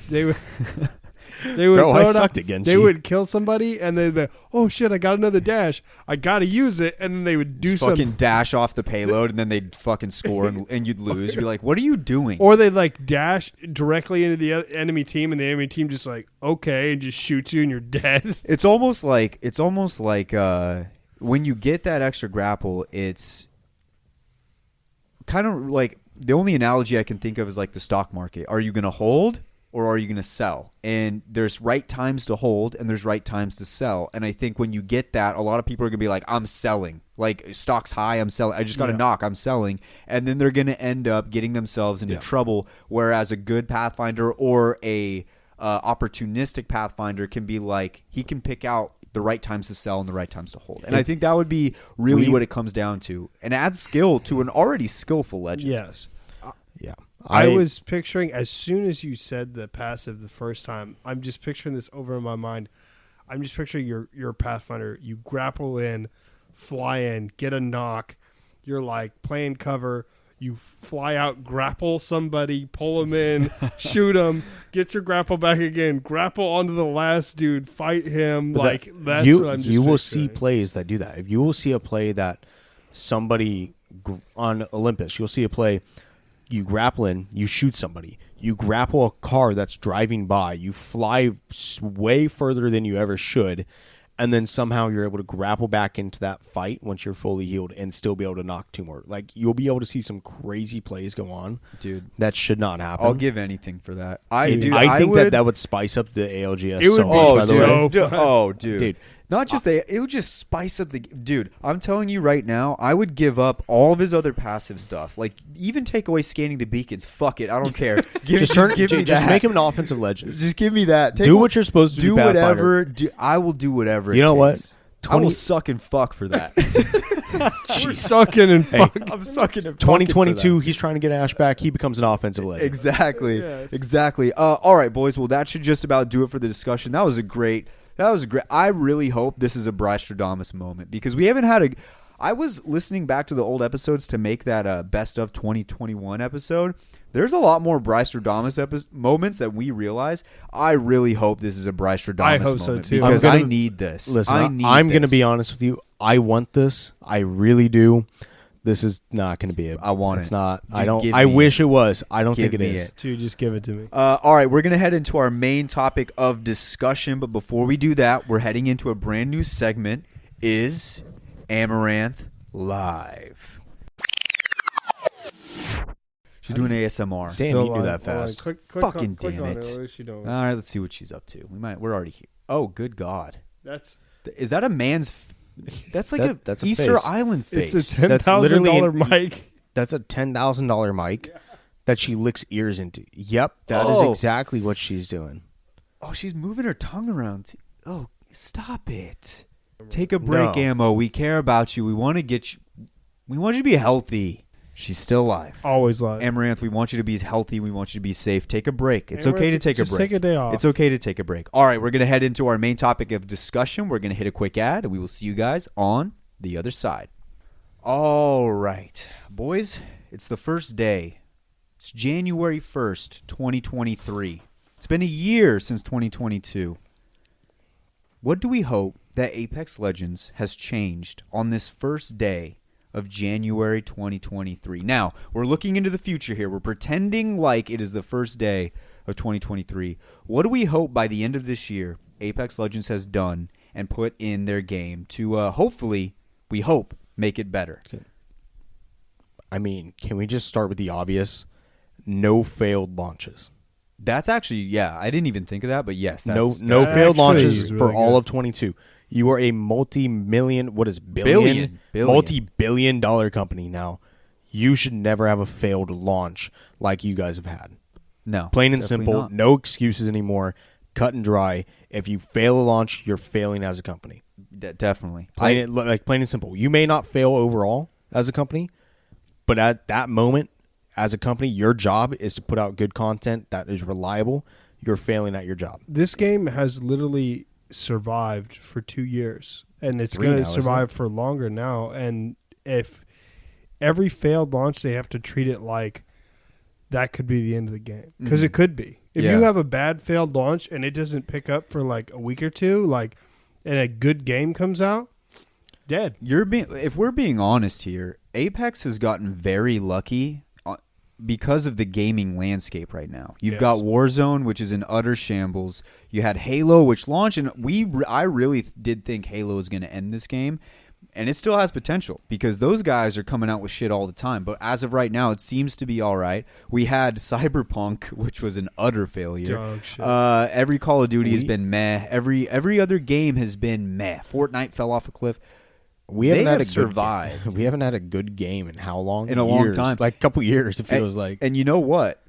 Bro, I throw it sucked up, at Genji. They would kill somebody, and they'd be, oh shit, I got another dash. I got to use it, and then they would do fucking something. dash off the payload, and then they'd fucking score, and you'd lose. You'd be like, what are you doing? Or they'd like dash directly into the enemy team, and the enemy team just like, okay, and just shoots you, and you're dead. It's almost like when you get that extra grapple, it's kind of like the only analogy I can think of is like the stock market. Are you going to hold or are you going to sell? And there's right times to hold and there's right times to sell. And I think when you get that, a lot of people are going to be like, I'm selling. Like, stock's high, I'm selling. I just got a knock, I'm selling. And then they're going to end up getting themselves into trouble, whereas a good Pathfinder or a opportunistic Pathfinder can be like, he can pick out the right times to sell and the right times to hold. And I think that would be really what it comes down to. And adds skill to an already skillful legend. Yes. yeah. I was picturing, as soon as you said the passive the first time, I'm just picturing this over in my mind. I'm just picturing your Pathfinder. You grapple in, fly in, get a knock. you're like playing cover. You fly out, grapple somebody, pull them in, shoot them, get your grapple back again, grapple onto the last dude, fight him. But like that's you, what I'm just you will picturing. see plays that do that. If you will see a play that somebody on Olympus, you'll see a play. You grapple in, you shoot somebody. You grapple a car that's driving by. You fly way further than you ever should. And then somehow you're able to grapple back into that fight once you're fully healed and still be able to knock 2 more. Like, you'll be able to see some crazy plays go on. Dude. That should not happen. I'll give anything for that. I think that would spice up the ALGS It would so be much, by the so way. fun. Dude. Not just it would just spice up the dude. I'm telling you right now, I would give up all of his other passive stuff. Like even take away scanning the beacons. Fuck it, I don't care. Just make him an offensive legend. Just give me that. Do what you're supposed to do. Do whatever. I will do whatever. You know what? Takes. I will suck and fuck for that. We're sucking and fuck. I'm sucking and 2022, he's trying to get Ash back. He becomes an offensive legend. Exactly. Yes. Exactly. All right, boys. Well, that should just about do it for the discussion. That was great. I really hope this is a Bryce Stradamus moment because we haven't had I was listening back to the old episodes to make that best of 2021 episode. There's a lot more Bryce Stradamus moments that we realize. I really hope this is a Bryce Stradamus I hope moment so, too. because I need this. Listen, I'm going to be honest with you. I want this. I really do. This is not going to be it. I want it's it. not. Dude, I don't. give I me wish it. it was. I don't Give think it me is. it. Dude, just give it to me. All right, we're going to head into our main topic of discussion. But before we do that, we're heading into a brand new segment. Is Amaranth Live? She's doing ASMR. Damn, Still you knew live. that Hold on, fast. click Fucking click damn on it. What is she doing? All right, let's see what she's up to. We're already here. Oh, good God. That's Is that a man's... That's like that's a a Easter face. Island face. it's a $10,000 literally mic. That's a $10,000 mic that she licks ears into. Yep, that is Oh. exactly what she's doing. Oh, she's moving her tongue around. Oh, stop it. Take a break, No. Ammo. We care about you. We want to get you... We want you to be healthy. She's still alive. Always live. Amaranth, we want you to be healthy. We want you to be safe. Take a break. It's okay to take a just break. take a day off. It's okay to take a break. All right, we're going to head into our main topic of discussion. We're going to hit a quick ad, and we will see you guys on the other side. All right, boys, it's the first day. It's January 1st, 2023. It's been a year since 2022. What do we hope that Apex Legends has changed on this first day of January 2023? Now, we're looking into the future here. We're pretending like it is the first day of 2023. What do we hope by the end of this year Apex Legends has done and put in their game to hopefully, we hope, make it better? I mean, can we just start with the obvious? No failed launches. That's actually, yeah, I didn't even think of that, but yes. No That's failed actually launches is for really all good. of 22. You are a multi-million, Billion. multi-billion dollar company now. You should never have a failed launch like you guys have had. No. Plain and definitely simple. not. No excuses anymore. Cut and dry. If you fail a launch, you're failing as a company. Definitely. Plain and simple. You may not fail overall as a company, but at that moment, as a company, your job is to put out good content that is reliable. You're failing at your job. This game has literally survived for 2 years, and it's 3 going now, to isn't survive for longer now. And if every failed launch, they have to treat it like that could be the end of the game, because it could be. If Yeah. you have a bad failed launch and it doesn't pick up for like a week or two, like, and a good game comes out, dead. If we're being honest here, Apex has gotten very lucky because of the gaming landscape right now. You've Yes. got Warzone, which is in utter shambles. You had Halo, which launched, and I really did think Halo was going to end this game, and it still has potential because those guys are coming out with shit all the time. But as of right now, it seems to be all right. We had Cyberpunk, which was an utter failure. Dog shit. Every Call of Duty has been meh. Every other game has been meh. Fortnite fell off a cliff. We haven't They had have a survived. Good, we haven't had a good game in how long? In a long Years. time. Like a couple years. It feels like. And you know what?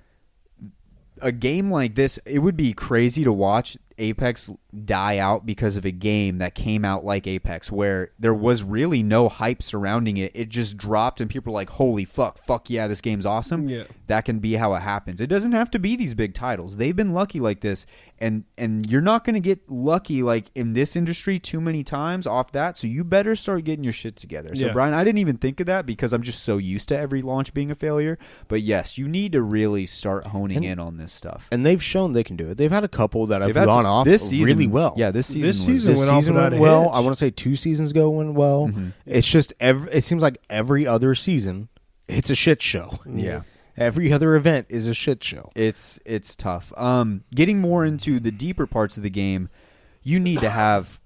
A game like this, it would be crazy to watch Apex die out because of a game that came out like Apex, where there was really no hype surrounding it. It just dropped and people were like, holy fuck yeah, this game's awesome. Yeah. That can be how it happens. It doesn't have to be these big titles. They've been lucky like this, and you're not going to get lucky like in this industry too many times off that, so you better start getting your shit together. So, Brian, I didn't even think of that because I'm just so used to every launch being a failure. But yes, you need to really start honing in on this stuff. And they've shown they can do it. They've had a couple that have gone off this season, really well. Yeah, this season went well. I want to say 2 seasons ago went well. Mm-hmm. It's just it seems like every other season, it's a shit show. Yeah. Every other event is a shit show. It's tough. Getting more into the deeper parts of the game, you need to have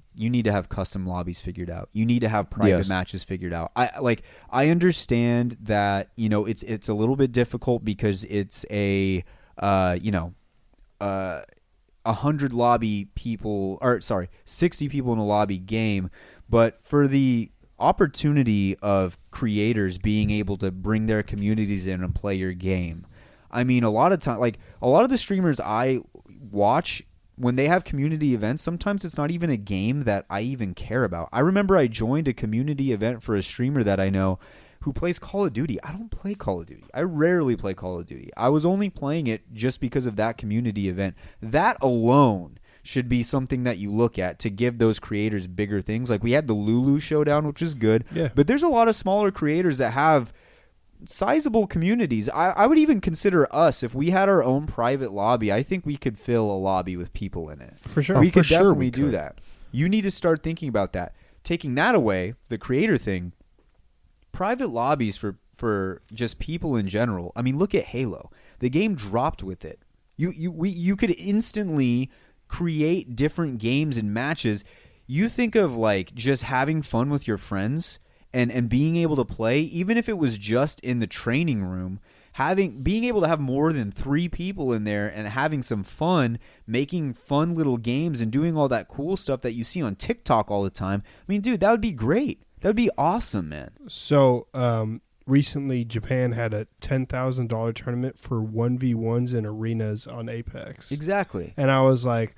custom lobbies figured out. You need to have private matches figured out. I understand that, it's a little bit difficult because it's a 100 lobby people, or sorry, 60 people in a lobby game, but for the opportunity of creators being able to bring their communities in and play your game. I mean, a lot of the streamers I watch, when they have community events, sometimes it's not even a game that I even care about. I remember I joined a community event for a streamer that I know who plays Call of Duty. I don't play Call of Duty. I rarely play Call of Duty. I was only playing it just because of that community event. That alone should be something that you look at to give those creators bigger things. Like we had the Lulu Showdown, which is good. Yeah. But there's a lot of smaller creators that have sizable communities. I would even consider us, if we had our own private lobby, I think we could fill a lobby with people in it. For sure. We could definitely do that. You need to start thinking about that. Taking that away, the creator thing, private lobbies for just people in general. I mean, look at Halo. The game dropped with it. You could instantly create different games and matches. You think of like just having fun with your friends and being able to play, even if it was just in the training room, being able to have more than 3 people in there and having some fun, making fun little games and doing all that cool stuff that you see on TikTok all the time. I mean, dude, that would be great. That would be awesome, man. So, recently Japan had a $10,000 tournament for 1v1s in arenas on Apex. Exactly. And I was like,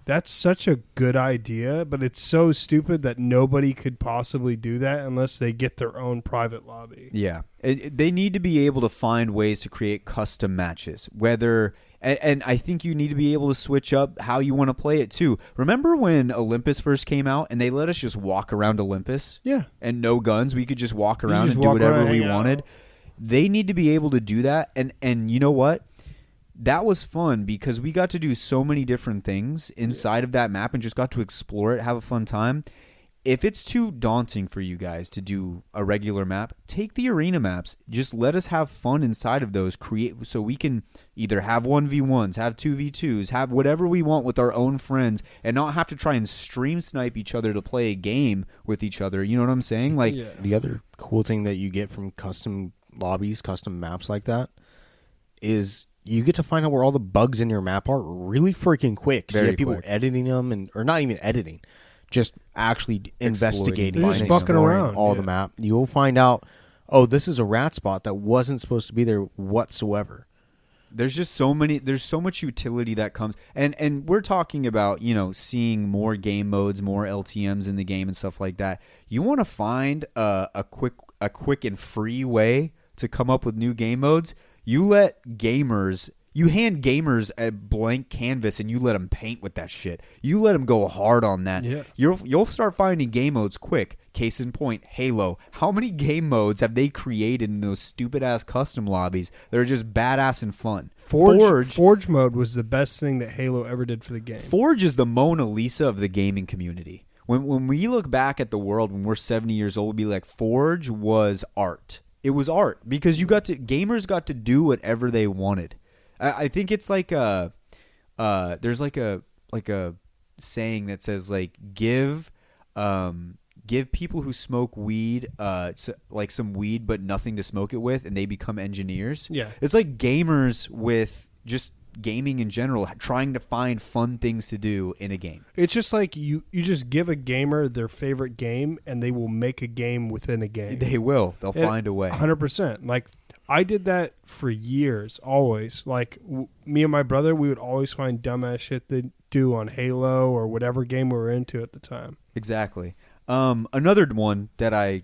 that's such a good idea, but it's so stupid that nobody could possibly do that unless they get their own private lobby. Yeah. They need to be able to find ways to create custom matches, and I think you need to be able to switch up how you want to play it too. Remember when Olympus first came out and they let us just walk around Olympus? Yeah. And no guns. We could just walk around and do whatever we wanted. They need to be able to do that. And you know what? That was fun because we got to do so many different things inside of that map and just got to explore it, have a fun time. If it's too daunting for you guys to do a regular map, take the arena maps. Just let us have fun inside of those. Create so we can either have 1v1s, have 2v2s, have whatever we want with our own friends, and not have to try and stream snipe each other to play a game with each other. You know what I'm saying? Like the other cool thing that you get from custom lobbies, custom maps like that, is you get to find out where all the bugs in your map are really freaking quick. Very you have people quick. editing them, or not even editing, just actually investigating, They're just bucking around all the map. You'll find out, this is a rat spot that wasn't supposed to be there whatsoever. There's so much utility that comes, and we're talking about, seeing more game modes, more LTMs in the game and stuff like that. You want to find a quick and free way to come up with new game modes. You hand gamers a blank canvas and you let them paint with that shit. You let them go hard on that. Yeah. You'll start finding game modes quick. Case in point, Halo. How many game modes have they created in those stupid-ass custom lobbies that are just badass and fun? Forge mode was the best thing that Halo ever did for the game. Forge is the Mona Lisa of the gaming community. When we look back at the world when we're 70 years old, we'll be like, Forge was art. It was art because gamers got to do whatever they wanted. I think it's like there's like a saying that says like give people who smoke weed like some weed but nothing to smoke it with, and they become engineers. Yeah, it's like gamers with just gaming in general, trying to find fun things to do in a game. It's just like you just give a gamer their favorite game and they will make a game within a game. They will. They'll find a way. 100%. Like I did that for years, always. Like, me and my brother, we would always find dumbass shit to do on Halo or whatever game we were into at the time. Exactly. Another one that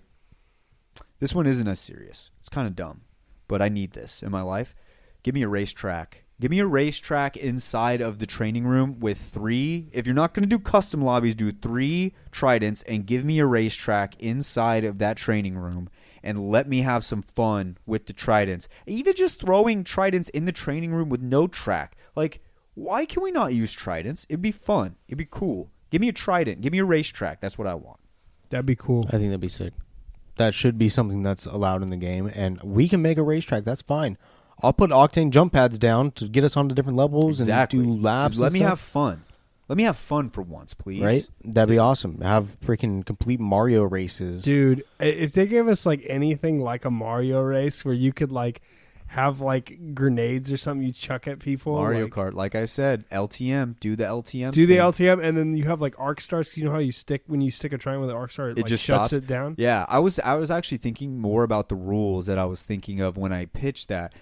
this one isn't as serious. It's kind of dumb, but I need this in my life. Give me a racetrack. Give me a racetrack inside of the training room with 3. If you're not going to do custom lobbies, do 3 tridents and give me a racetrack inside of that training room and let me have some fun with the tridents. Even just throwing tridents in the training room with no track. Like, why can we not use tridents? It'd be fun. It'd be cool. Give me a trident. Give me a racetrack. That's what I want. That'd be cool. I think that'd be sick. That should be something that's allowed in the game, and we can make a racetrack. That's fine. I'll put Octane jump pads down to get us onto different levels and do laps. Let me have fun. Let me have fun for once, please. Right? That'd be awesome. Have freaking complete Mario races. Dude, if they gave us like anything like a Mario race where you could like have like grenades or something you chuck at people. Mario Kart, like I said, LTM, do the LTM. Do the LTM, and then you have like arc stars. You know how when you stick a triangle with an arc star, it like just shuts stops it down? Yeah, I was actually thinking more about the rules that I was thinking of when I pitched that.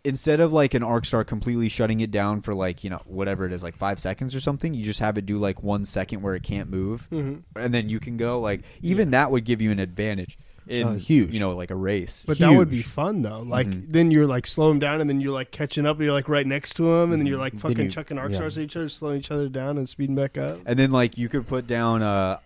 Instead of like an arc star completely shutting it down for like, whatever it is, like 5 seconds or something, you just have it do like 1 second where it can't move. Mm-hmm. And then you can go like, even that would give you an advantage in, huge. Like a race. But Huge. that would be fun though. Like then you're like slow them down, and then you're like catching up, and you're like right next to them, and then you're like fucking chucking arc stars at each other, slowing each other down, and speeding back up. And then like you could put down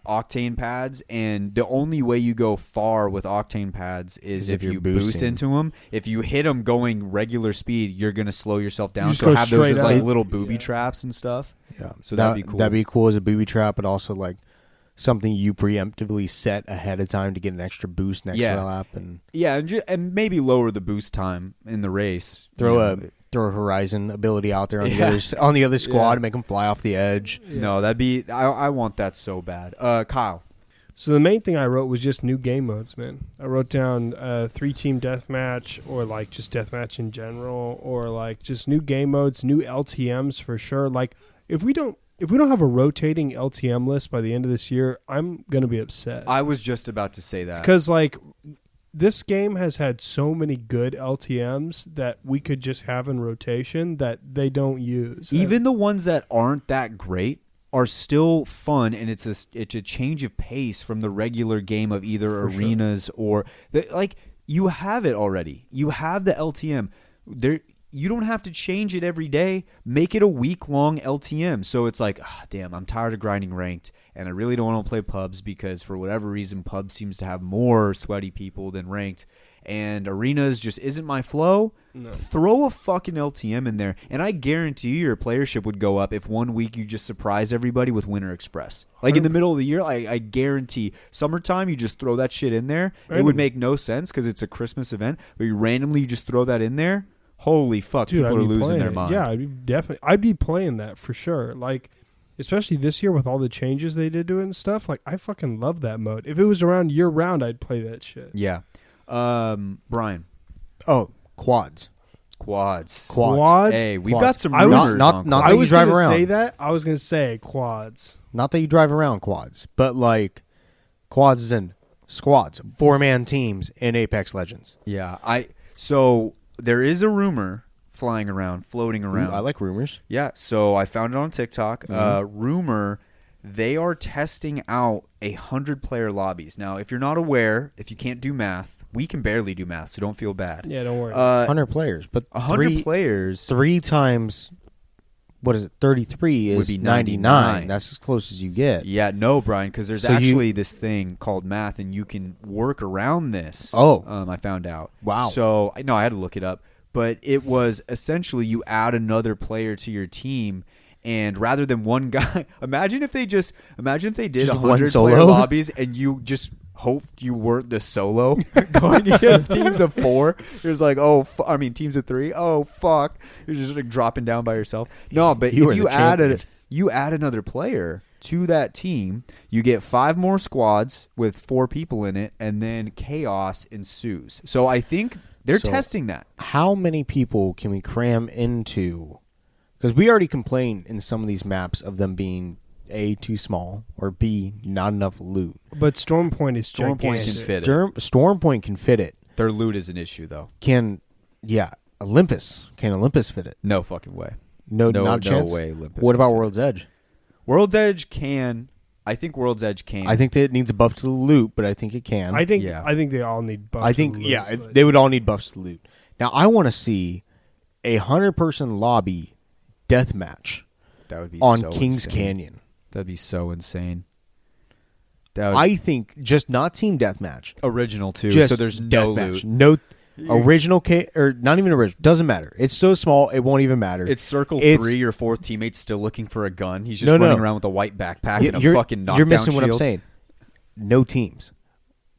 octane pads, and the only way you go far with octane pads is if you boost into them. If you hit them going regular speed, you're gonna slow yourself down. So have those as like little booby traps and stuff. Yeah, so that'd be cool. That'd be cool as a booby trap, but also like something you preemptively set ahead of time to get an extra boost next lap, and and maybe lower the boost time in the race. Throw a Horizon ability out there on the other squad to make them fly off the edge. Yeah. No, that'd be I want that so bad. Kyle. So the main thing I wrote was just new game modes, man. I wrote down 3-team deathmatch, or like just deathmatch in general, or like just new game modes, new LTMs for sure. Like if we don't have a rotating LTM list by the end of this year, I'm going to be upset. I was just about to say that. Because, like, this game has had so many good LTMs that we could just have in rotation that they don't use. Even the ones that aren't that great are still fun, and it's a change of pace from the regular game of either arenas or... you have it already. You have the LTM. You don't have to change it every day. Make it a week-long LTM. So it's like, damn, I'm tired of grinding ranked, and I really don't want to play pubs because for whatever reason, pub seems to have more sweaty people than ranked, and arenas just isn't my flow. No. Throw a fucking LTM in there, and I guarantee your playership would go up if 1 week you just surprise everybody with Winter Express. Like in the middle of the year, I guarantee summertime you just throw that shit in there. It would make no sense because it's a Christmas event, but you randomly just throw that in there. Holy fuck, dude, people are losing their mind. Yeah, I'd be playing that for sure. Like, especially this year with all the changes they did to it and stuff. Like, I fucking love that mode. If it was around year round, I'd play that shit. Yeah. Brian. Oh, quads. Hey, we've got some rumors. Not that you drive around. Say that. I was gonna say quads. Not that you drive around quads, but like quads and squads, 4-man teams in Apex Legends. Yeah, so there is a rumor floating around. Ooh, I like rumors. Yeah, so I found it on TikTok. Rumor, they are testing out 100-player lobbies. Now, if you're not aware, if you can't do math, we can barely do math, so don't feel bad. Yeah, don't worry. 100 players, but 100 players. 3 times, what is it? 33 is would be 99. That's as close as you get. Yeah, no, Brian, because there's actually this thing called math, and you can work around this. Oh. I found out. Wow. So, no, I had to look it up. But it was essentially you add another player to your team, and rather than one guy, imagine if they did 100-player lobbies, and you just hoped you weren't the solo going against teams of 4. It was like, teams of 3. Oh fuck, you're just like dropping down by yourself. No, but if you add another player to that team, you get 5 more squads with 4 people in it, and then chaos ensues. So I think they're testing that. How many people can we cram into? Because we already complained in some of these maps of them being A, too small, or B, not enough loot. But Stormpoint is gigantic. Stormpoint can fit it. Stormpoint can fit it. Their loot is an issue, though. Can Yeah, Olympus. Can Olympus fit it? No fucking way. No, not a chance. No way. Olympus. What about World's Edge? World's Edge can. I think World's Edge can. I think that it needs a buff to the loot, but I think it can. I think they all need buffs. I think to the loot, but- they would all need buffs to the loot. Now I want to see a 100-person lobby death match That would be on so Kings insane. Canyon. That'd be so insane. That would, I think just not team deathmatch. original too. Just So there's no deathmatch. loot. No original or not even original. Doesn't matter. It's so small it won't even matter. It's circle It's- 3 or 4th teammates still looking for a gun. He's just No, no. running around with a white backpack and a You're- fucking knockdown You're missing what I'm shield. saying. No teams.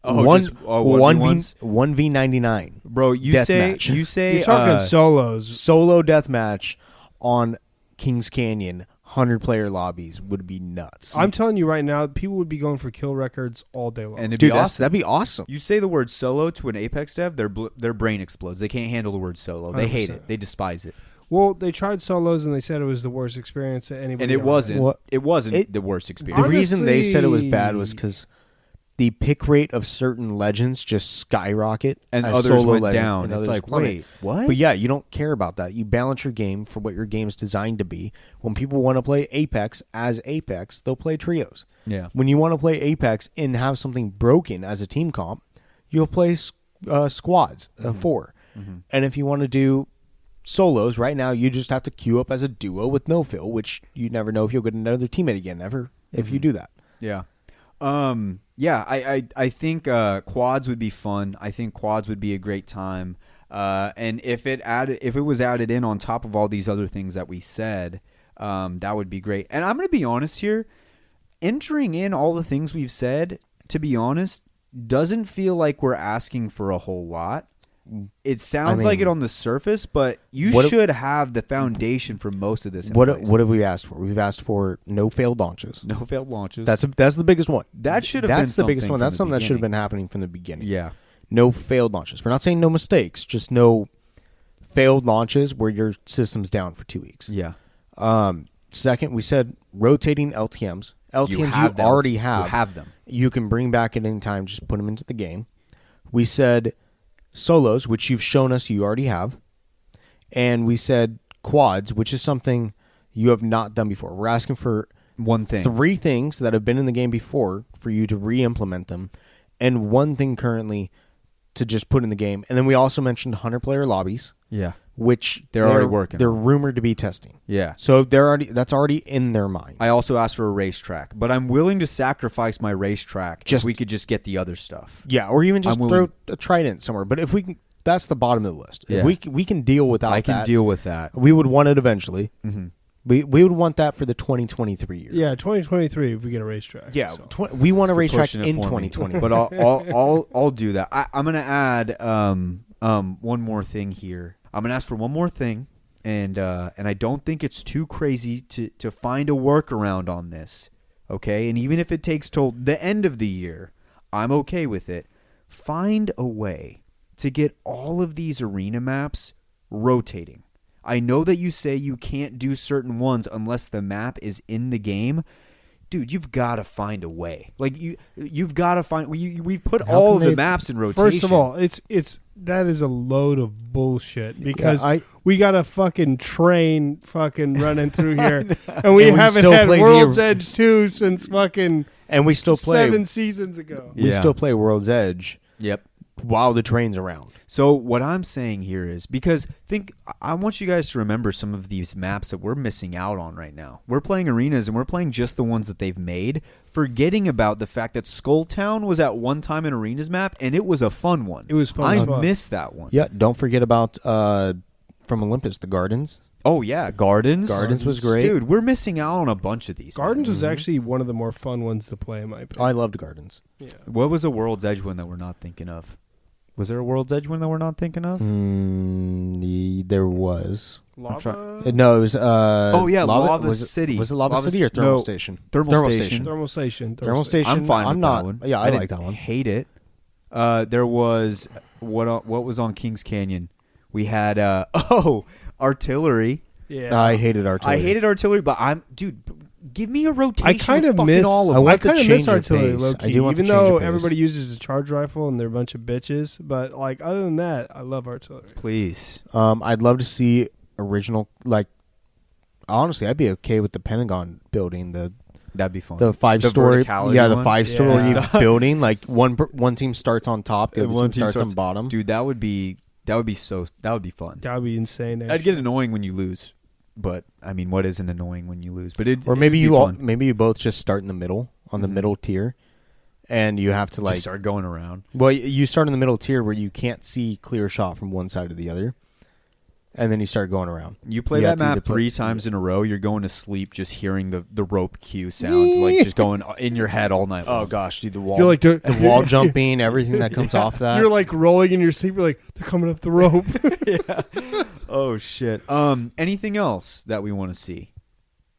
Oh, just 1v1s? 1v99. Bro, you Deathmatch. say You're talking solos. Solo deathmatch on Kings Canyon 100-player lobbies would be nuts. I'm telling you right now, people would be going for kill records all day long. and it'd Dude, be awesome. that'd be awesome. You say the word solo to an Apex dev, their brain explodes. They can't handle the word solo. They hate 100%. it. They despise it. Well, they tried solos and they said it was the worst experience that anybody. And it ever wasn't. had. What- It wasn't it- the worst The experience. reason they said it was bad Honestly- was because the pick rate of certain legends just skyrocket And as others solo went legends, down. and It's others like, plummet. wait, what? But yeah, you don't care about that. You balance your game for what your game's designed to be. When people want to play Apex as Apex, they'll play trios. Yeah. When you want to play Apex and have something broken as a team comp, you'll play squads of 4. And if you want to do solos, right now you just have to queue up as a duo with no fill, which you never know if you'll get another teammate again ever if you do that. Yeah. Yeah, I think quads would be fun. I think quads would be a great time. And if it was added in on top of all these other things that we said, that would be great. And I'm going to be honest here, entering in all the things we've said, to be honest, doesn't feel like we're asking for a whole lot. It sounds like it on the surface, but you should have the foundation for most of this. What have we asked for? We've asked for no failed launches. No failed launches. That's the biggest one. That should have been That's the biggest something one. from That's the something that should have beginning. been happening from the beginning. Yeah. No failed launches. We're not saying no mistakes, just no failed launches where your system's down for 2 weeks. Yeah. Second, we said rotating LTMs. LTMs you already have. You have them. You can bring back at any time. Just put them into the game. We said solos, which you've shown us you already have. And we said quads, which is something you have not done before. We're asking for One thing. 3 things that have been in the game before for you to re-implement them, and 1 thing currently to just put in the game. And then we also mentioned 100-player lobbies, Yeah. which They're already working They're on. rumored to be testing. Yeah. So that's already in their mind. I also asked for a racetrack, but I'm willing to sacrifice my racetrack if Just- we could just get the other stuff. Yeah, or even just I'm throw willing- a trident somewhere. But if we can, that's the bottom of the list. Yeah. If we can deal without that. I can deal with that. We would want it eventually. Mm-hmm. We would want that for the 2023 year. Yeah, 2023 if we get a racetrack. Yeah, so. we want a racetrack Pushing it in for me. 2020. But I'll do that. I'm gonna add one more thing here. I'm gonna ask for one more thing, and I don't think it's too crazy to find a workaround on this. Okay, and even if it takes till the end of the year, I'm okay with it. Find a way to get all of these arena maps rotating. I know that you say you can't do certain ones unless the map is in the game. Dude, you've got to find a way. Like you've got to find. We've put How all can of the they- maps in rotation. First of all, it's that is a load of bullshit because Yeah, we got a fucking train fucking running through here, and we And we haven't still had play the- World's Edge 2 since fucking and we still play. 7 seasons ago. We Yeah. still play World's Edge Yep. while the train's around. So what I'm saying here is because I want you guys to remember some of these maps that we're missing out on right now. We're playing arenas and we're playing just the ones that they've made, forgetting about the fact that Skulltown was at one time an arenas map and it was a fun one. It was fun as I fuck. missed that one. Yeah, don't forget about from Olympus, the Gardens. Oh yeah, Gardens. Gardens was great. Dude, we're missing out on a bunch of these. Gardens man. was actually one of the more fun ones to play in my opinion. I loved Gardens. Yeah. What was a World's Edge one that we're not thinking of? Was there a World's Edge one that we're not thinking of? There was. Lava? No, it was. Oh, yeah, Lava was City. Was it Lava Lava City or S- Thermal no, Station? Thermal Station. Thermal Station. Thermal Station. I'm fine I'm with not. that one. Yeah, I like didn't that one. Hate it. There was what was on Kings Canyon? We had artillery. Yeah. I hated artillery. I hated artillery, but give me a rotation. I kind of fucking miss. all of I them. want I kind the of miss change of artillery, pace. low I key. do want Even the change though of pace. everybody uses a charge rifle and they're a bunch of bitches, but like other than that, I love artillery. Please. I'd love to see original. Like, honestly, I'd be okay with the Pentagon building That'd be fun. the 5-story. verticality Yeah, the one? 5-story Yeah. building. Like one team starts on top, the other One team team starts on bottom. Dude, that would be fun. That would be insane. I'd actually. get annoying when you lose, but I mean, what isn't annoying when you lose? But Or maybe it'd be fun. maybe you both just start in the middle on the Mhm. middle tier, and you have to Just like. start going around. Well, you start in the middle tier where you can't see clear shot from one side to the other, and then you start going around. You play You that have to either map play- 3 times in a row, you're going to sleep just hearing the rope cue sound, like just going in your head all night long. Oh gosh, dude, the wall, You're like the wall jumping, everything that comes off that. You're like rolling in your sleep. You're like, they're coming up the rope. Yeah. Oh shit. Anything else that we want to see?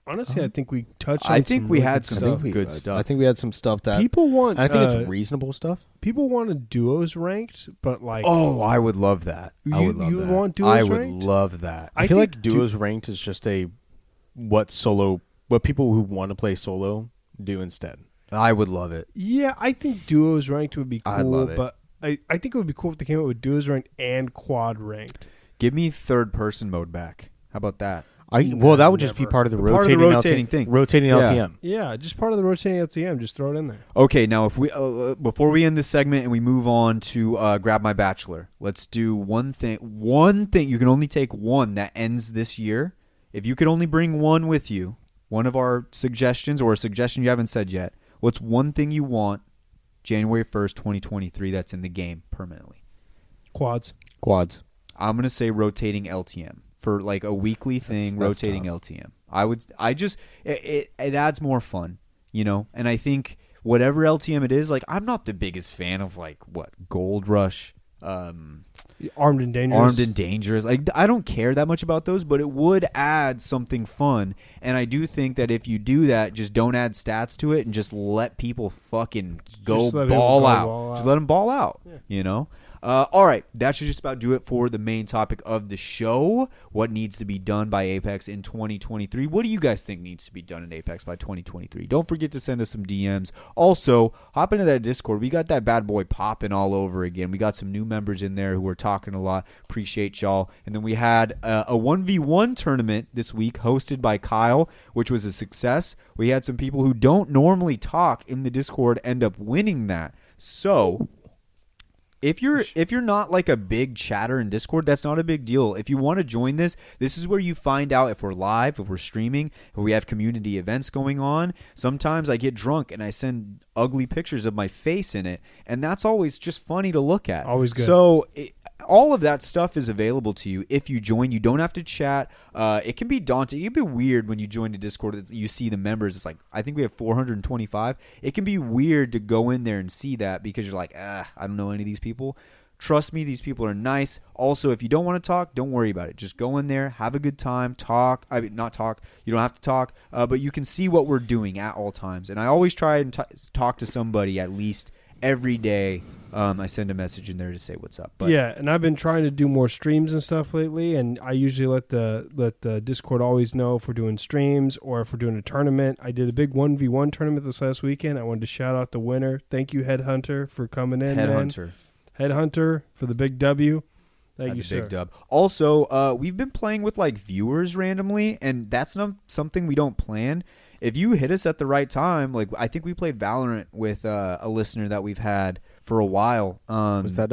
Honestly, I think we touched. I on think some we really had good some stuff. good stuff. I think we had some stuff that People want. and I think it's reasonable stuff. People want duos ranked, but like, Oh, I would love that. I You- would love you that. want duos I would ranked? love that. I feel like duos ranked is just what people who want to play solo do instead. I would love it. yeah, I think duos ranked would be cool. I love it. But I think it would be cool if they came out with duos ranked and quad ranked. Give me third person mode back. How about that? Well, that would just be Never. part of the Part of rotating, the rotating thing. Rotating Yeah. LTM. Yeah, just part of the rotating LTM. Just throw it in there. Okay, now if we before we end this segment and we move on to grab my bachelor, let's do one thing. One thing you can only take one that ends this year. If you could only bring one with you, one of our suggestions or a suggestion you haven't said yet. What's one thing you want January 1st, 2023 that's in the game permanently? Quads. I'm gonna say rotating LTM for like a weekly thing. That's Rotating tough. LTM. It adds more fun, you know. And I think whatever LTM it is, like I'm not the biggest fan of like Gold Rush, Armed and dangerous. Armed and Dangerous. Like I don't care that much about those, but it would add something fun. And I do think that if you do that, just don't add stats to it and just let people fucking go Just let people ball go out. ball out. Just let them ball out. Yeah. You know. All right, that should just about do it for the main topic of the show. What needs to be done by Apex in 2023? What do you guys think needs to be done in Apex by 2023? Don't forget to send us some DMs. Also, hop into that Discord. We got that bad boy popping all over again. We got some new members in there who are talking a lot. Appreciate y'all. And then we had a 1v1 tournament this week hosted by Kyle, which was a success. We had some people who don't normally talk in the Discord end up winning that. So If you're not like a big chatter in Discord, that's not a big deal. If you want to join this is where you find out if we're live, if we're streaming, if we have community events going on. Sometimes I get drunk and I send ugly pictures of my face in it, and that's always just funny to look at. Always good. So all of that stuff is available to you if you join. You don't have to chat. It can be daunting. It can be weird when you join a Discord. You see the members. It's like, I think we have 425. It can be weird to go in there and see that because you're like, I don't know any of these people. Trust me, these people are nice. Also, if you don't want to talk, don't worry about it. Just go in there, have a good time, talk. I mean, not talk. You don't have to talk, but you can see what we're doing at all times. And I always try and talk to somebody at least every day. I send a message in there to say what's up. But yeah, and I've been trying to do more streams and stuff lately, and I usually let the Discord always know if we're doing streams or if we're doing a tournament. I did a big 1v1 tournament this last weekend. I wanted to shout out the winner. Thank you, Headhunter, for coming in. Headhunter. Headhunter for the big W. Thank you, the sir. big dub. Also, we've been playing with like viewers randomly, and that's not something we don't plan. If you hit us at the right time, like I think we played Valorant with a listener that we've had for a while. Was that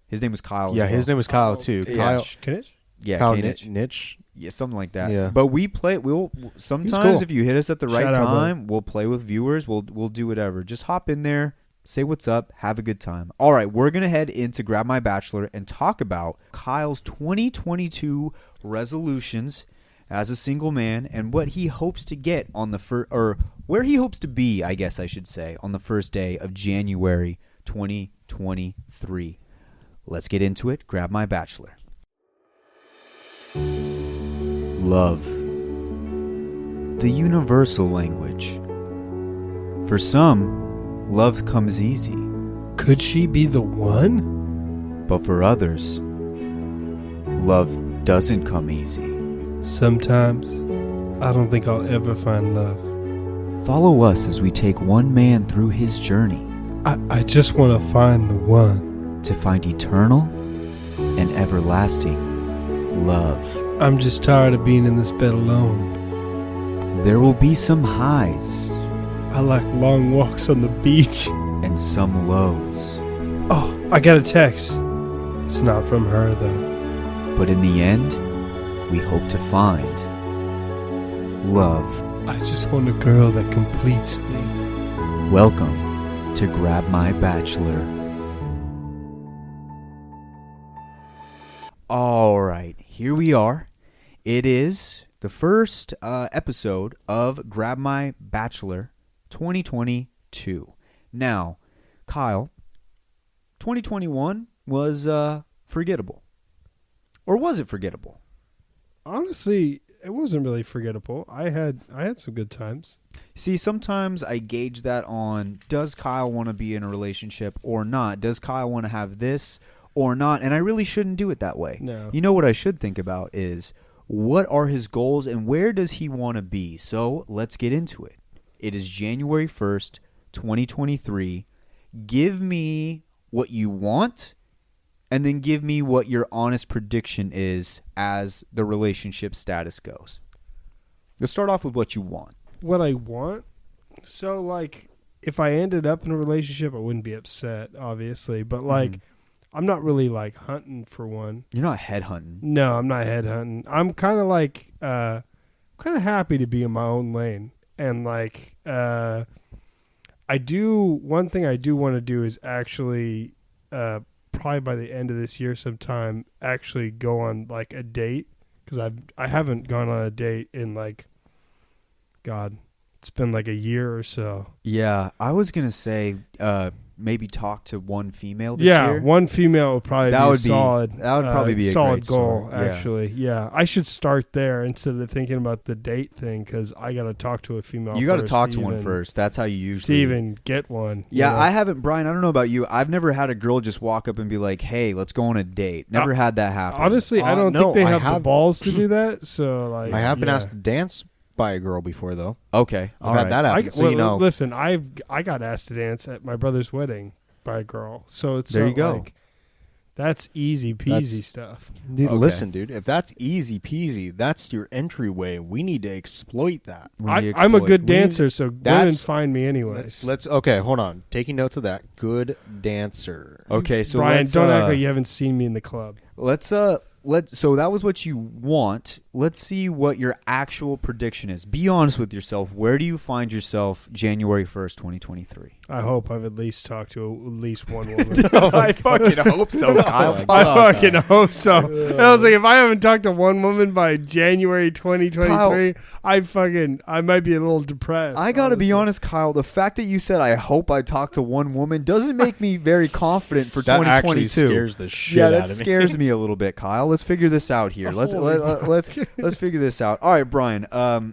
his name was Kyle? Yeah, as well. his name was Kyle too. Yeah. Kyle, Kinich? Yeah, Kyle Kanich. Nitch. Yeah, something like that. Yeah. But we play. We'll sometimes cool. if you hit us at the right Shout out, time, we'll play with viewers. We'll do whatever. Just hop in there, say what's up, have a good time. All right, we're gonna head in to grab my bachelor and talk about Kyle's 2022 resolutions as a single man and what he hopes to get on the first, or where he hopes to be, I guess I should say, on the first day of January 2023. Let's get into it. Grab my bachelor. Love. The universal language. For some, love comes easy, Could she be the one? but for others, love doesn't come easy. Sometimes I don't think I'll ever find love. Follow us as we take one man through his journey I just want to find the one. to find eternal and everlasting love. I'm just tired of being in this bed alone. There will be some highs I like long walks on the beach. and some lows, Oh, I got a text. It's not from her, though. but in the end, we hope to find love. I just want a girl that completes me. Welcome to Grab My Bachelor. All right, here we are. It is the first episode of Grab My Bachelor 2022. Now, Kyle, 2021 was forgettable. Or was it forgettable? Honestly, it wasn't really forgettable. I had some good times. See, sometimes I gauge that on, does Kyle want to be in a relationship or not? Does Kyle want to have this or not? And I really shouldn't do it that way. No. You know what I should think about is, what are his goals and where does he want to be? So let's get into it. It is January 1st, 2023. Give me what you want, and then give me what your honest prediction is as the relationship status goes. Let's start off with what you want. What I want? So, like, if I ended up in a relationship, I wouldn't be upset, obviously. But, like, I'm not really, like, hunting for one. You're not headhunting. No, I'm not headhunting. I'm kind of like, kind of happy to be in my own lane. And, like, one thing I do want to do is actually, probably by the end of this year sometime, actually go on, like, a date. Because I haven't gone on a date in, like, God, it's been like a year or so. Yeah, I was going to say maybe talk to one female this year. Yeah, one female would probably That be would be- solid. that would probably be a solid great goal, start. Yeah. actually. Yeah, I should start there instead of thinking about the date thing because I got to talk to a female. You got to first talk to one first. That's how you to usually... even get one. Yeah, you know? I haven't, Brian, I don't know about you. I've never had a girl just walk up and be like, hey, let's go on a date. Never had that happen. Honestly, I don't no, think they I have the have- balls to do that. So, like, I have been yeah. asked to dance by a girl before, though. Okay. I've all had right. that happen. So, well, you know, listen, I got asked to dance at my brother's wedding by a girl. So it's There you not go. like, that's easy peasy stuff. dude, Okay. listen, dude, if that's easy peasy, that's your entryway. We need to exploit that. When you I'm a exploit- good dancer, so women That's- find me anyways. Let's okay, hold on. Taking notes of that. Good dancer. Okay, so Brian, let's, don't act like you haven't seen me in the club. So that was what you want. Let's see what your actual prediction is. Be honest with yourself. Where do you find yourself January 1st, 2023? I hope I've at least talked to at least one woman. I fucking hope so, Kyle. I fucking hope so. I was like, if I haven't talked to one woman by January 2023, I might be a little depressed. I gotta be honestly. honest, Kyle. The fact that you said I hope I talk to one woman doesn't make me very confident for That actually 2022. scares the shit Yeah, out that of me. scares me a little bit, Kyle. Let's figure this out here. Let's figure this out. All right, Brian.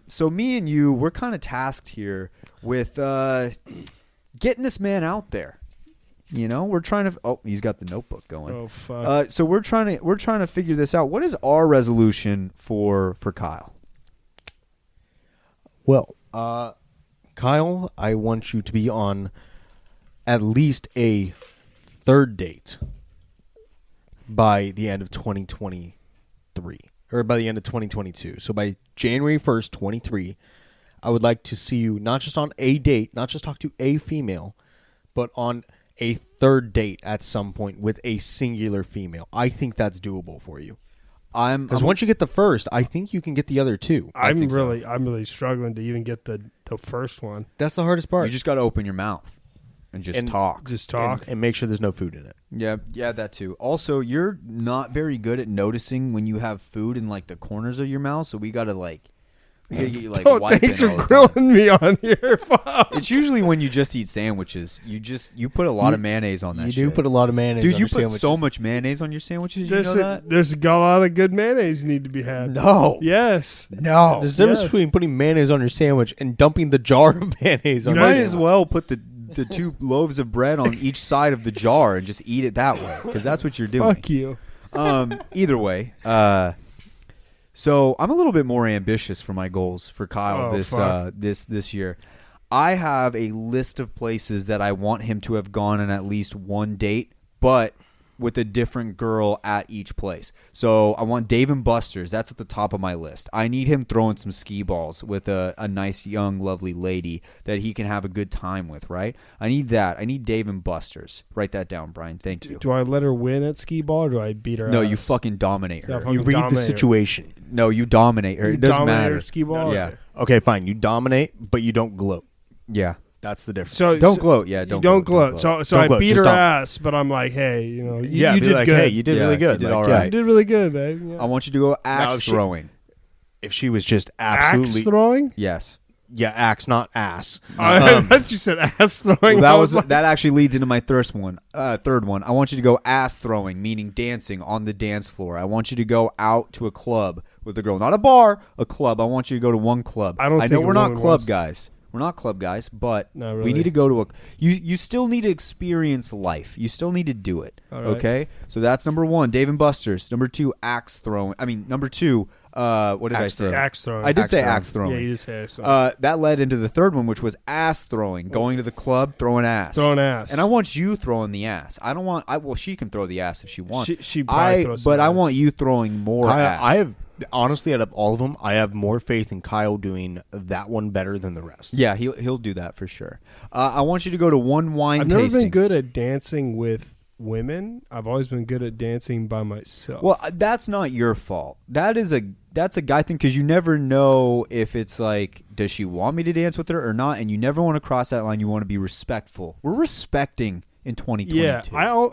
So me and you, we're kind of tasked here with getting this man out there. You know, we're trying to. Oh, he's got the notebook going. Oh fuck. So we're trying to figure this out. What is our resolution for Kyle? Well, Kyle, I want you to be on at least a third date by the end of 2023 or by the end of 2022. So by January 1st, 23, I would like to see you not just on a date, not just talk to a female, but on a third date at some point with a singular female. I think that's doable for you. Because once you get the first, I think you can get the other two. I'm think so. really struggling to even get the first one. That's the hardest part. You just got to open your mouth and just talk. Just talk. and make sure there's no food in it. Yeah, that too. Also, you're not very good at noticing when you have food in like the corners of your mouth, so we gotta get you like Oh, wiping thanks all for the time. grilling me on here. Fuck. It's usually when you just eat sandwiches. You put a lot of mayonnaise on that. You shit. do put a lot of mayonnaise Dude, on you your put sandwiches. so much mayonnaise on your sandwiches. You know that? There's a lot of good mayonnaise need to be had. No. Yes. No. There's a difference Yes. between putting mayonnaise on your sandwich and dumping the jar of mayonnaise You on might your as well put the two loaves of bread on each side of the jar and just eat it that way, because that's what you're doing. Fuck you. Either way, so I'm a little bit more ambitious for my goals for Kyle Oh, this fuck. this year. I have a list of places that I want him to have gone on at least one date, but with a different girl at each place. So I want Dave and Buster's. That's at the top of my list. I need him throwing some skee balls with a nice, young, lovely lady that he can have a good time with, right? I need that. I need Dave and Buster's. Write that down, Brian. Thank you. Do I let her win at skee ball or do I beat her No, ass? you fucking dominate her. Yeah, You read the dominate her. situation. No, you dominate her. You It doesn't dominate matter. her skee ball? Yeah. Okay. Okay, fine. You dominate, but you don't gloat. Yeah. That's the difference. So Don't gloat. Yeah, don't gloat. So Don't I gloat, beat just her don't. ass, but I'm like, hey, you be did like, good. hey, you did Yeah, really good. you did Like, all yeah. right. You did really good, babe. Yeah. I want you to go axe if she- throwing. If she was just absolutely, Axe throwing? Yes. yeah, axe, not ass. I thought you said ass throwing. Well, I was like, that actually leads into my third one. I want you to go ass throwing, meaning dancing on the dance floor. I want you to go out to a club with a girl, not a bar, a club. I want you to go to one club. I don't know think a we're not woman club wants- guys. We're not club guys, but Not we really. need to go to a. You still need to experience life. You still need to do it. All right. Okay, so that's number one. Dave and Buster's. Number two, axe throwing. I mean, number two. What did Axe I say? axe throwing. I did Axe say throwing. axe throwing. Yeah, you just say axe throwing. That led into the third one, which was ass throwing. Going to the club, throwing ass. Throwing ass. And I want you throwing the ass. I don't want. Well, she can throw the ass if she wants. She probably throws some But I ass. want you throwing more ass. I have honestly, out of all of them, I have more faith in Kyle doing that one better than the rest. Yeah, he'll do that for sure. I want you to go to one wine I've tasting. never been good at dancing with women. I've always been good at dancing by myself. Well, that's not your fault. That's a guy thing because you never know if it's like, does she want me to dance with her or not? And you never want to cross that line. You want to be respectful. We're respecting in 2022. yeah,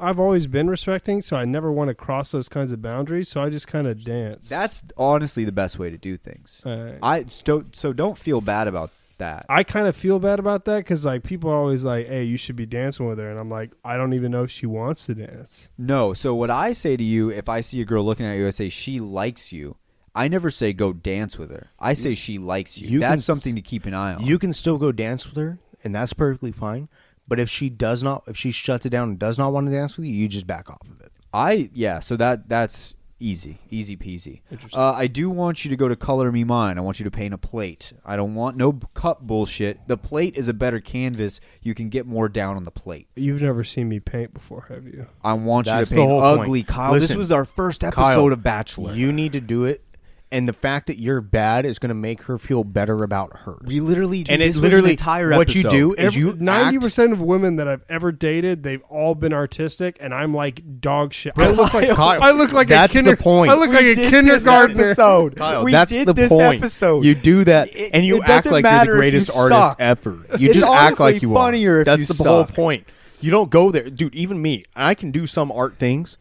I've always been respecting, so I never want to cross those kinds of boundaries. So I just kind of dance. That's honestly the best way to do things. So don't feel bad about that. I kind of feel bad about that because like people are always like, "Hey, you should be dancing with her," and I'm like, I don't even know if she wants to dance. No. So what I say to you, if I see a girl looking at you, I say she likes you. I never say go dance with her. I say she likes you. That's something to keep an eye on. You can still go dance with her, and that's perfectly fine. But if she shuts it down and does not want to dance with you, you just back off of it. So that's easy peasy. Interesting. I do want you to go to Color Me Mine. I want you to paint a plate. I don't want no cup bullshit. The plate is a better canvas. You can get more down on the plate. You've never seen me paint before, have you? I want That's you the to paint whole point. ugly, Kyle. Listen, this was our first episode Kyle, of Bachelor. You need to do it, and the fact that you're bad is going to make her feel better about hers. we literally do and this it was an literally entire what episode. you do is you 90% of women that I've ever dated, they've all been artistic, and I'm like dog shit. I look like Kyle, I look like that's a the point. I look like a kindergartner. Kyle, We that's did the this point. episode. You do that, It- and you it act doesn't like you're matter the if you greatest artist suck. ever. You It's just act honestly like you funnier are. if That's you the whole suck. point. You don't go there, dude. Even me, I can do some art things.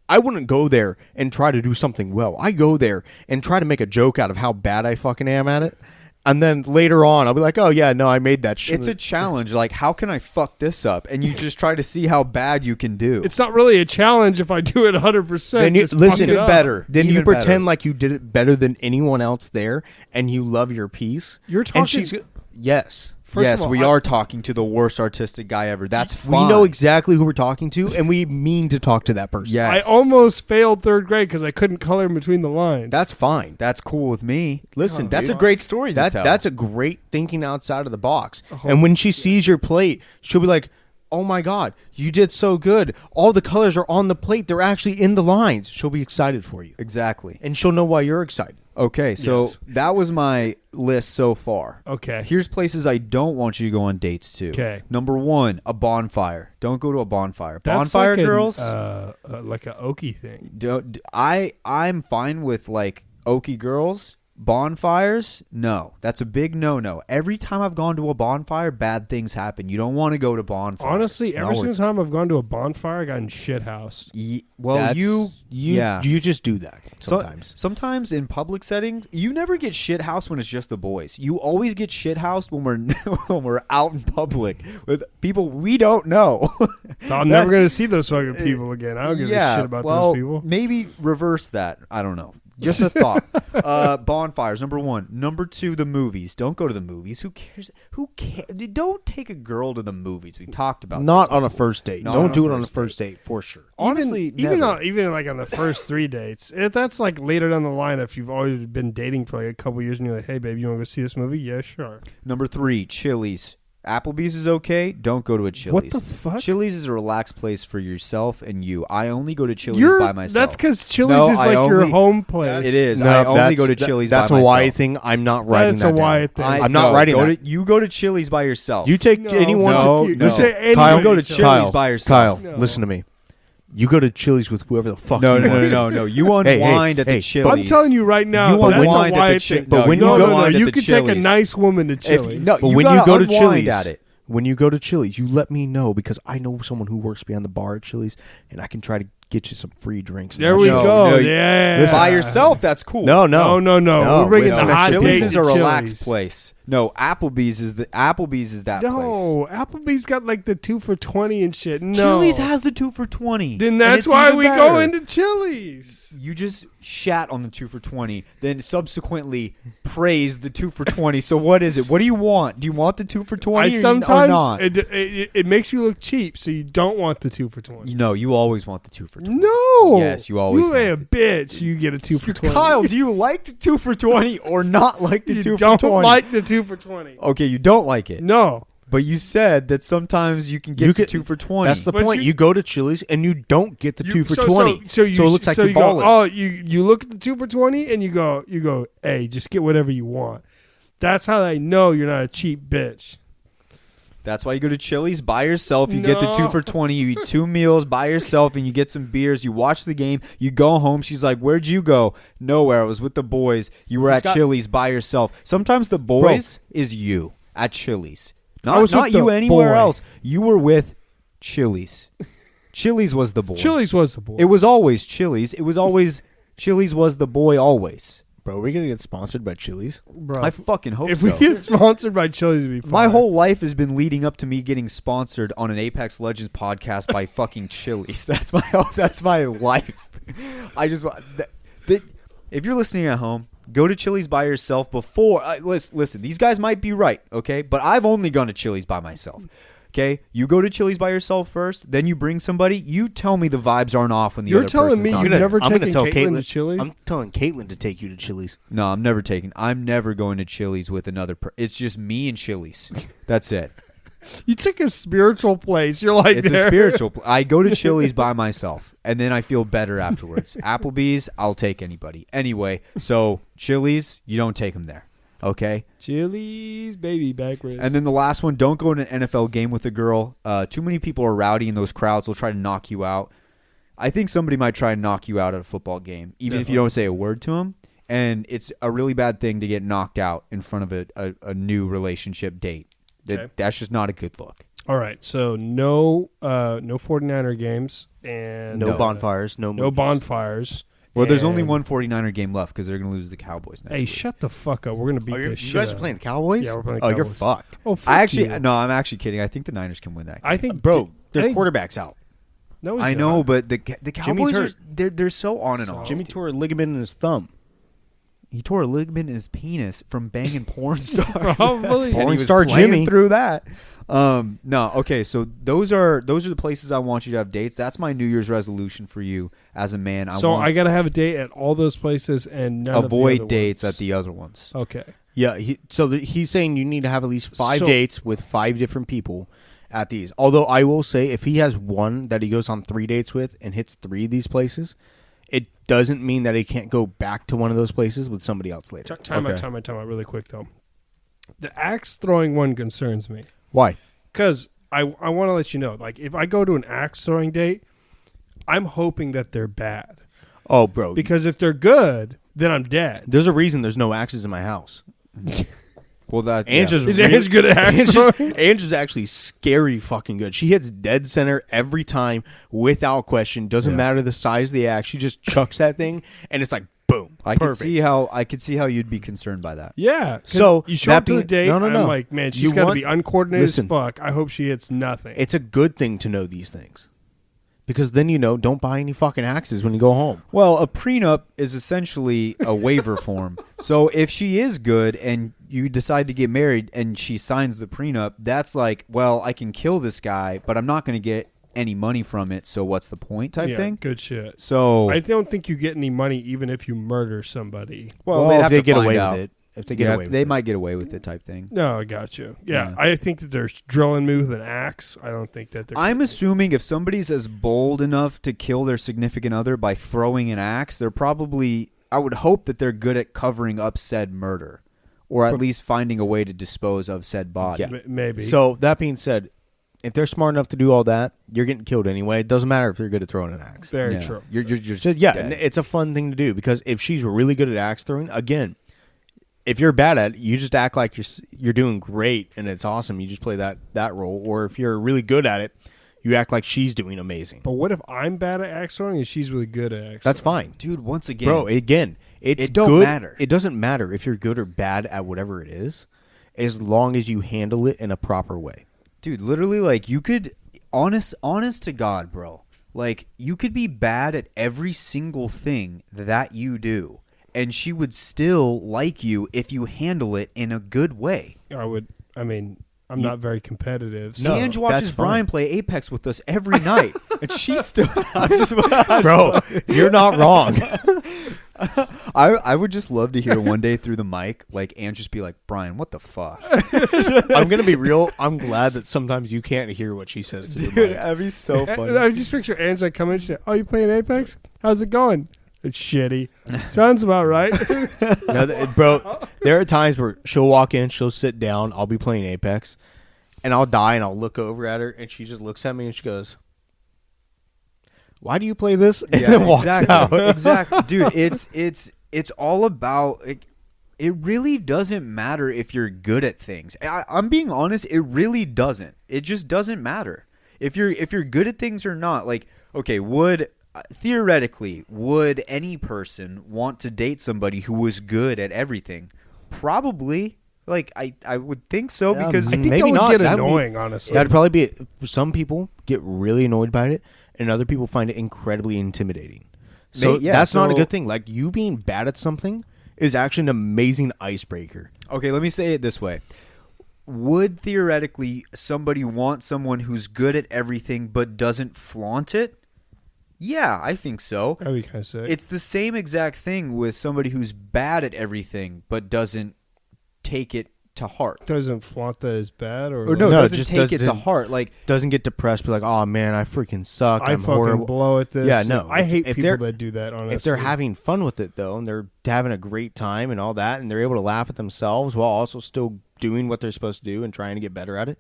I wouldn't go there and try to do something well. I go there and try to make a joke out of how bad I fucking am at it. And then later on, I'll be like, oh, yeah, no, I made that shit. It's a challenge. Like, how can I fuck this up? And you just try to see how bad you can do. It's not really a challenge if I do it 100%. Then you just listen fuck it up. better. Then you Even pretend better. like you did it better than anyone else there, and you love your piece. You're And talking- she's yes. First yes, of all, we are talking to the worst artistic guy ever. That's fine. We know exactly who we're talking to, and we mean to talk to that person. Yes. I almost failed third grade because I couldn't color in between the lines. That's fine. That's cool with me. Listen, That's dude. a great story to That tell. that's a great thinking outside of the box. And when she sees your plate, she'll be like, "Oh my god, you did so good! All the colors are on the plate; they're actually in the lines." She'll be excited for you, exactly. and she'll know why you're excited. Okay, so Yes. that was my list so far. Okay. Here's places I don't want you to go on dates to. Okay. Number 1, a bonfire. Don't go to a bonfire. That's Bonfire like girls. like a okie thing. I'm fine with like okie girls. Bonfires, no. That's a big no-no. Every time I've gone to a bonfire, bad things happen. You don't want to go to bonfires. Honestly, every No, single time I've gone to a bonfire, I got in shit house. Well, That's- yeah. you just do that sometimes. Sometimes in public settings, you never get shit housed when it's just the boys. You always get shit housed when we're when we're out in public with people we don't know. I'm never going to see those fucking people again. I don't give a shit about those people. Maybe reverse that. I don't know. Just a thought. Bonfires, number 1. Number 2, the movies. Don't go to the movies. Who cares? Who cares? Don't take a girl to the movies. We talked about Not this on a before. first date. Not Don't do it on a first date for sure. Honestly, even never. even like on the first 3 dates, if that's like later down the line, if you've always been dating for like a couple years and you're like, hey babe, you want to go see this movie? Yeah, sure. Number 3, Chili's. Applebee's is okay. Don't go to a Chili's. What the fuck? Chili's is a relaxed place for yourself and you. I only go to Chili's by myself. That's because Chili's is like your home place. It is. No, I only go to Chili's by myself. That's a Wyatt thing. I'm not writing That's that a Wyatt down. thing. I'm not writing that. You go to Chili's by yourself. You take anyone. No, to, no. You say anybody Kyle, you go to Chili's by yourself. Kyle, No. listen to me. You go to Chili's with whoever the fuck. No. you want. You unwind at the Chili's. But I'm telling you right now, You that's unwind a at the Wyatt Chi- thing. no, when you you go- unwind at you the could take a Chili's. nice woman to Chili's. But you when gotta you go to unwind Chili's, at it. when you go to Chili's, you let me know because I know someone who works behind the bar at Chili's, and I can try to get you some free drinks. There we No, go. no, yeah. listen, By yourself, that's cool. No. No. We're bringing with the some hot extra date Chili's is to a relaxed Chili's. place. No, Applebee's is that place. No, Applebee's got like the 2 for $20 and shit. No, Chili's has the 2 for $20. Then and that's it's why even we better. go into Chili's. You just shat on the 2 for $20, then subsequently praised the 2 for $20. So what is it? What do you want? Do you want the 2 for $20 or Sometimes not? it makes you look cheap, so you don't want the 2 for $20. No, you always want the 2 for $20. No. Yes, you always You a want bitch. You get a 2 for $20. Kyle, do you like the 2 for $20 or not like the you 2 don't for $20? like the 2 for $20. Okay, you don't like it. No. But you said that sometimes you can get the 2 for $20. That's the But point. You go to Chili's and you don't get the 2 for so, $20. So it looks like you're you go, balling. oh, you look at the 2 for $20 and you go, hey, just get whatever you want. That's how they know you're not a cheap bitch. That's why you go to Chili's by yourself. You get the No. 2 for $20. You eat 2 meals by yourself, and you get some beers. You watch the game. You go home. She's like, "Where'd you go?" Nowhere. I was with the boys. You were at Chili's by yourself. Sometimes the boys is you at Chili's, I was not with you the anywhere boy. else. You were with Chili's. Chili's was the boy. Chili's was the boy. It was always Chili's. It was always Chili's was the boy always. Bro, are we going to get sponsored by Chili's? Bro, I fucking hope if so. we get sponsored by Chili's, it'd be fine. My whole life has been leading up to me getting sponsored on an Apex Legends podcast by fucking Chili's. That's my life. I just if you're listening at home, go to Chili's by yourself before. Listen, these guys might be right, okay? But I've only gone to Chili's by myself. Okay, you go to Chili's by yourself first, then you bring somebody. You tell me the vibes aren't off when the You're other telling person's me not you've there. never I'm gonna taken tell Caitlin to Chili's? I'm telling Caitlin to take you to Chili's. No, I'm never going to Chili's with another It's just me and Chili's. That's it. You took a spiritual place. You're like It's there. a spiritual. I go to Chili's by myself, and then I feel better afterwards. Applebee's, I'll take anybody. Anyway, so Chili's, you don't take them there, okay? Chili's, baby, back ribs. And then the last one, don't go to an NFL game with a girl. Too many people are rowdy in those crowds. They'll try to knock you out. I think somebody might try and knock you out at a football game, even if you don't say a word to them. And it's a really bad thing to get knocked out in front of a new relationship date. Okay. That's just not a good look. All right, so no 49er games and No bonfires, no movies. bonfires. Well, there's only and- one 49er game left because they're going to lose the Cowboys next Hey, week. shut the fuck up. We're gonna beat Oh, this you shit. guys are out. playing the Cowboys? Yeah, we're playing Oh, you're Cowboys. fucked. Oh, fuck you. I'm actually kidding. I think the Niners can win that game. I think, Bro, I their think- quarterback's out. No, he's I know, not. but the Cowboys hurt. they're so on and So- off. Jimmy tore a ligament in his thumb. He tore a ligament in his penis from banging porn stars. Probably. And he Porn was star playing Jimmy. through that. No, okay. So those are the places I want you to have dates. That's my New Year's resolution for you as a man. I gotta have a date at all those places and none of the avoid other dates ones. at the other ones. Okay. Yeah, he's saying you need to have at least 5 So- dates with 5 different people at these. Although I will say, if he has one that he goes on 3 dates with and hits 3 of these places, it doesn't mean that he can't go back to one of those places with somebody else later. Time out really quick though. The axe throwing one concerns me Why? because I want to let you know, like if I go to an axe throwing date, I'm hoping that they're bad Oh, bro. because if they're good, then I'm dead. There's a reason there's no axes in my house. Well, that Angela's Is Ange good at axe throwing? Angela's actually scary fucking good. She hits dead center every time without question. Doesn't matter the size of the axe. She just chucks that thing, and it's like boom. I could Perfect. see how you'd be concerned by that. Yeah. 'cause So, you show that up to the being- date, no, I'm no. like, man, she's You got to want- be uncoordinated Listen. as fuck. I hope she hits nothing. It's a good thing to know these things. Because then don't buy any fucking axes when you go home. Well, a prenup is essentially a waiver form. So if she is good and you decide to get married and she signs the prenup, that's like, well, I can kill this guy, but I'm not going to get any money from it. So what's the point type yeah, thing? good shit. So I don't think you get any money even if you murder somebody. well, Well, they'd if have they to get find away out. with it. If they get away with they it. might get away with it type thing. No, I got you. Yeah, Yeah. I think that they're drilling me with an axe. I don't think that they're. I'm assuming if somebody's as bold enough to kill their significant other by throwing an axe, they're probably, I would hope that they're good at covering up said murder, or at least finding a way to dispose of said body. Yeah. Maybe. So that being said, if they're smart enough to do all that, you're getting killed anyway. It doesn't matter if you're good at throwing an axe. Very Yeah. true. You're just So, yeah, dead. and it's a fun thing to do because if she's really good at axe throwing, again, if you're bad at it, you just act like you're doing great and it's awesome. You just play that role. Or if you're really good at it, you act like she's doing amazing. But what if I'm bad at axe throwing and she's really good at axe? That's throwing? fine. Dude, once again, Bro, again, it don't good. matter. It doesn't matter if you're good or bad at whatever it is, as long as you handle it in a proper way. dude, literally, like, you could, honest to God, bro, like, you could be bad at every single thing that you do, and she would still like you if you handle it in a good way. I mean, I'm not very competitive. No, Ange watches that's fine. Bryan play Apex with us every night, and she's still. Bro, you're not wrong. I would just love to hear one day through the mic, like, Ange just be like, Bryan, what the fuck? I'm going to be real. I'm glad that sometimes you can't hear what she says to the Dude, mic. that'd be so funny. I just picture Ange like come in and say, "Oh, you playing Apex? How's it going?" It's shitty. Sounds about right. No, bro, there are times where she'll walk in, she'll sit down, I'll be playing Apex, and I'll die, and I'll look over at her, and she just looks at me, and she goes, "Why do you play this?" And then walks out. Exactly, dude. It's all about. It really doesn't matter if you're good at things. I'm being honest. It really doesn't. It just doesn't matter if you're good at things or not. Like, okay, theoretically, would any person want to date somebody who was good at everything? Probably. Like, I would think so, Yeah, I because think Maybe that would not. get That'd be- annoying, honestly. That'd probably be some people get really annoyed by it, and other people find it incredibly intimidating. So that's not a good thing. Like, you being bad at something is actually an amazing icebreaker. okay, let me say it this way. Would theoretically somebody want someone who's good at everything but doesn't flaunt it? Yeah, I think so. That'd be kind of sick. It's the same exact thing with somebody who's bad at everything but doesn't take it to heart. Doesn't flaunt that as bad, or Or no, No, doesn't just take it to doesn't- heart. Like, Doesn't get depressed, be like, "Oh man, I freaking suck. I I'm fucking horrible." blow at this. Yeah, no. I hate If people they're- that do that. Honestly, If they're having fun with it though, and they're having a great time and all that, and they're able to laugh at themselves while also still doing what they're supposed to do and trying to get better at it,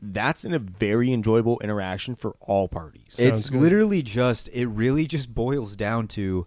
that's a very enjoyable interaction for all parties. it's good. literally just, it really just boils down to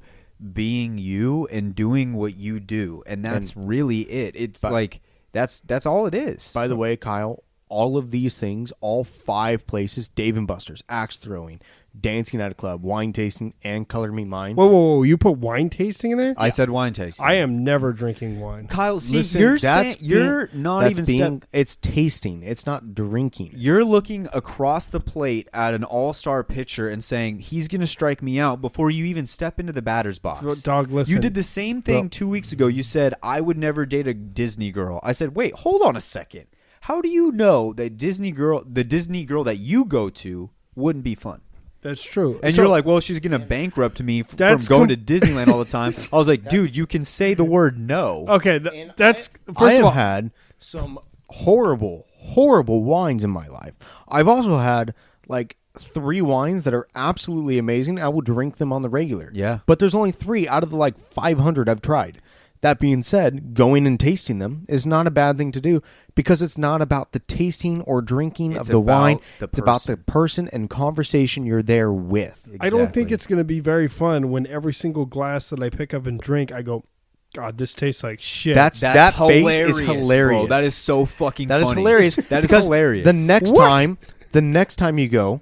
being you and doing what you do. And that's really it. It's like, that's all it is. By the way, Kyle, all of these things, all 5 places, Dave & Buster's, axe throwing, dancing at a club, wine tasting, and Color Me Mine. Whoa! You put wine tasting in there? I said wine tasting. I am never drinking wine. Kyle, see, Listen, you're that's saying, you're being- not that's even being, it's tasting. It's not drinking. You're looking across the plate at an all-star pitcher and saying he's going to strike me out before you even step into the batter's box. Dog, listen. You did the same thing Bro. 2 weeks ago. You said, I would never date a Disney girl. I said, wait, hold on a second. How do you know that the Disney girl that you go to wouldn't be fun? That's true. And So- you're like, well, she's going to bankrupt me from That's going to Disneyland all the time. I was like, dude, you can say the word no. okay, that's I first have of all. had some horrible wines in my life. I've also had like 3 wines that are absolutely amazing. I will drink them on the regular. Yeah. But there's only 3 out of the like 500 I've tried. That being said, going and tasting them is not a bad thing to do because it's not about the tasting or drinking It's of the wine. about the It's about the person. person and conversation you're there with. I don't think Exactly. it's going to be very fun when every single glass that I pick up and drink, I go, God, this tastes like shit. That's that face hilarious, is hilarious. bro. That is so fucking That is funny. hilarious. That is because hilarious. The next What? time you go,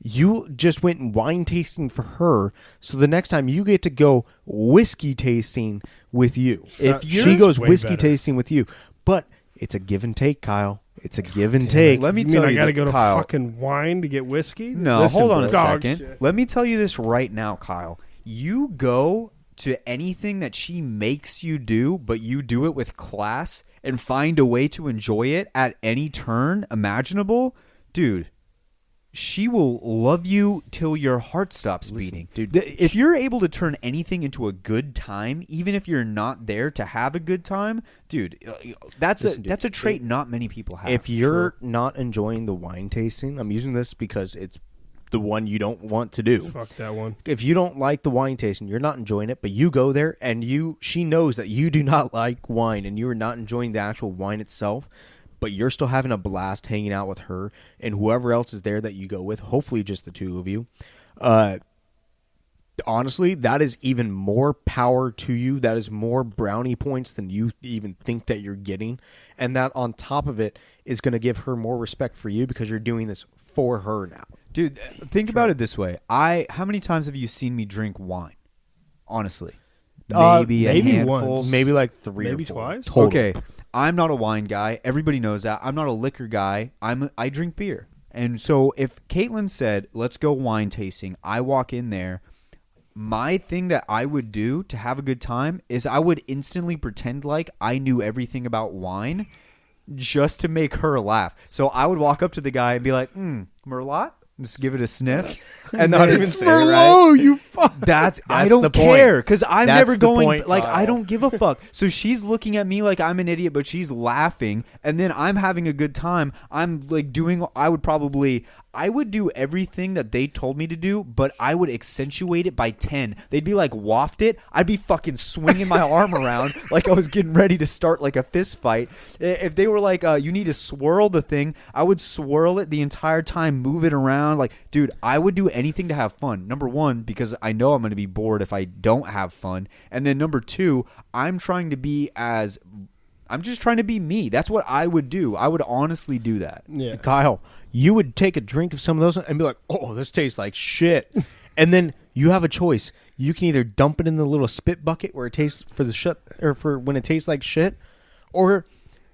you just went wine tasting for her. So the next time you get to go whiskey tasting with you. If She you're- goes way whiskey better. tasting with you. But it's a give and take, Kyle. It's a give and take. Let me you tell mean I you got to that, go to Kyle. fucking wine to get whiskey? No, Listen, hold on a bro. Dog second. shit. Let me tell you this right now, Kyle. You go to anything that she makes you do, but you do it with class and find a way to enjoy it at any turn imaginable, dude. she will love you till your heart stops beating. Dude, If you're able to turn anything into a good time, even if you're not there to have a good time, dude, that's a trait not many people have. If you're not enjoying the wine tasting, I'm using this because it's the one you don't want to do. Fuck that one. If you don't like the wine tasting, you're not enjoying it, but you go there and she knows that you do not like wine and you are not enjoying the actual wine itself, but you're still having a blast hanging out with her and whoever else is there that you go with, hopefully just the two of you. Honestly, that is even more power to you. That is more brownie points than you even think that you're getting. And that on top of it is going to give her more respect for you because you're doing this for her now. Dude, think about it this way. How many times have you seen me drink wine? Honestly. Maybe a maybe handful. once. Maybe like 3 Maybe or 4. twice? Total. Okay, I'm not a wine guy. Everybody knows that. I'm not a liquor guy. I drink beer. And so if Caitlin said, let's go wine tasting, I walk in there, my thing that I would do to have a good time is I would instantly pretend like I knew everything about wine just to make her laugh. So I would walk up to the guy and be like, Merlot? Just give it a sniff. And Not then even it's say it right. You fuck. I don't the point. care because I'm That's never the going point, like I Kyle. don't give a fuck. So she's looking at me like I'm an idiot, but she's laughing, and then I'm having a good time. I'm like doing. I would do everything that they told me to do, but I would accentuate it by 10. They'd be like, waft it. I'd be fucking swinging my arm around like I was getting ready to start like a fist fight. If they were like, you need to swirl the thing, I would swirl it the entire time, move it around. Like, dude, I would do anything to have fun. Number one, because I know I'm going to be bored if I don't have fun. And then number two, I'm just trying to be me. That's what I would do. I would honestly do that. Yeah. Kyle, you would take a drink of some of those and be like, oh, this tastes like shit. And then you have a choice. You can either dump it in the little spit bucket where it tastes for when it tastes like shit, or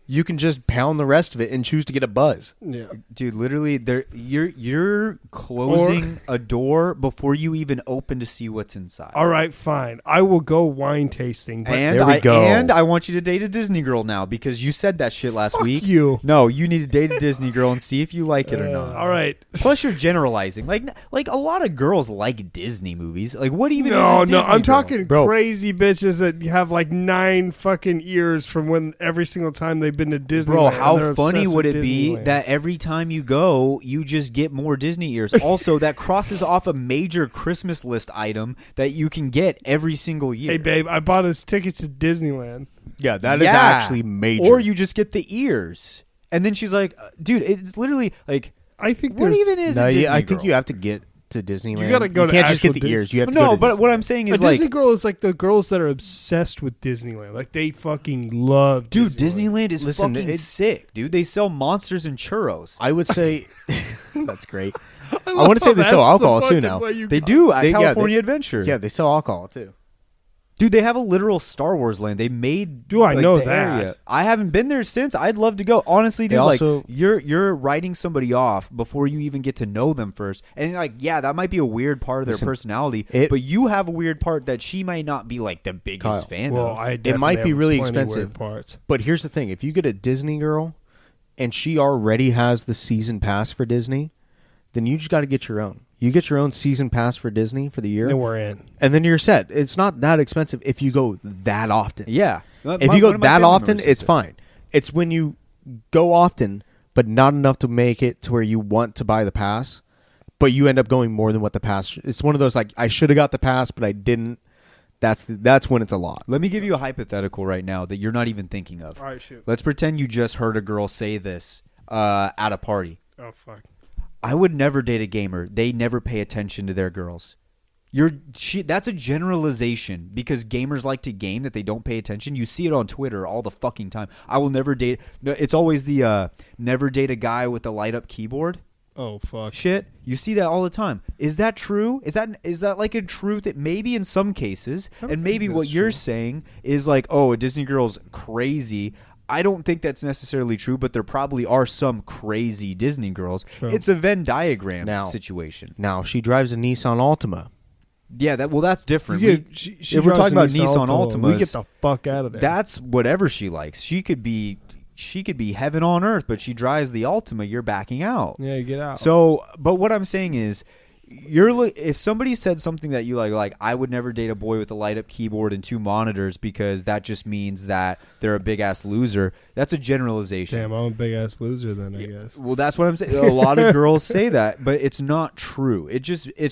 you can just pound the rest of it and choose to get a buzz. Yeah. Dude, literally, you're closing a door before you even open to see what's inside. All right, fine. I will go wine tasting. But And There we go. And I want you to date a Disney girl now because you said that shit last week. you. No, you need to date a Disney girl and see if you like it or not. all right. Plus, you're generalizing. Like a lot of girls like Disney movies. Like, what even is a No, Disney I'm girl? talking Bro. crazy bitches that have like 9 fucking ears from when every single time they've been to Disney. Bro, how funny would it be that every time you go, you just get more Disney ears? Also, that crosses off a major Christmas list item that you can get every single year. Hey, babe, I bought us tickets to Disneyland. Yeah, that is actually major. Or you just get the ears. And then she's like, dude, it's literally like, I think what there's even is No, a Disney yeah, I think girl? you have to get to Disneyland. You gotta go to can't just get actual the ears. You have to No, go to but what Disneyland. I'm saying a is like, Disney girl is like the girls that are obsessed with Disneyland. Like they fucking love dude, Disneyland. Disneyland is Listen, fucking it's- sick, dude. They sell monsters and churros. I would say that's great. I love want to say how they that's sell the alcohol too fucking now. way you They go. do at They- yeah, they- California Adventure. Yeah, they sell alcohol too. Dude, they have a literal Star Wars land. They made Do I like, know the that? area. I haven't been there since. I'd love to go. Honestly, dude, They like also- you're writing somebody off before you even get to know them first. And like, yeah, that might be a weird part of their Listen, personality, it- but you have a weird part that she might not be like the biggest Kyle, fan Well, of. I It might definitely be have really plenty weird expensive. parts. But here's the thing: if you get a Disney girl, and she already has the season pass for Disney, then you just got to get your own. You get your own season pass for Disney for the year, Then we're in. and then you're set. It's not that expensive if you go that often. yeah. If you go that often, it's fine. It's when you go often, but not enough to make it to where you want to buy the pass, but you end up going more than what the pass. It's one of those like I should have got the pass, but I didn't. That's when it's a lot. Let me give you a hypothetical right now that you're not even thinking of. All right, shoot. Let's pretend you just heard a girl say this at a party. Oh fuck. I would never date a gamer. They never pay attention to their girls. That's a generalization because gamers like to game that they don't pay attention. You see it on Twitter all the fucking time. I will never date. No, it's always the never date a guy with a light up keyboard Oh fuck. shit. You see that all the time. Is that true? Is that like a truth that maybe in some cases, I don't and maybe think what that's you're true. saying is like, oh, a Disney girl's crazy. I don't think that's necessarily true, but there probably are some crazy Disney girls. True. It's a Venn diagram Now- situation. Now she drives a Nissan Altima. Yeah, that's different. You We- get- she if we're drives talking a about Nissan we Altimas, get the fuck out of there. that's whatever she likes. She could be she could be heaven on earth, but she drives the Altima, you're backing out. Yeah, you get out. So, but what I'm saying is, if somebody said something that you like I would never date a boy with a light up keyboard and 2 monitors because that just means that they're a big ass loser. That's a generalization. Damn, I'm a big ass loser then, I guess. Well, that's what I'm saying. A lot of girls say that, but it's not true. It's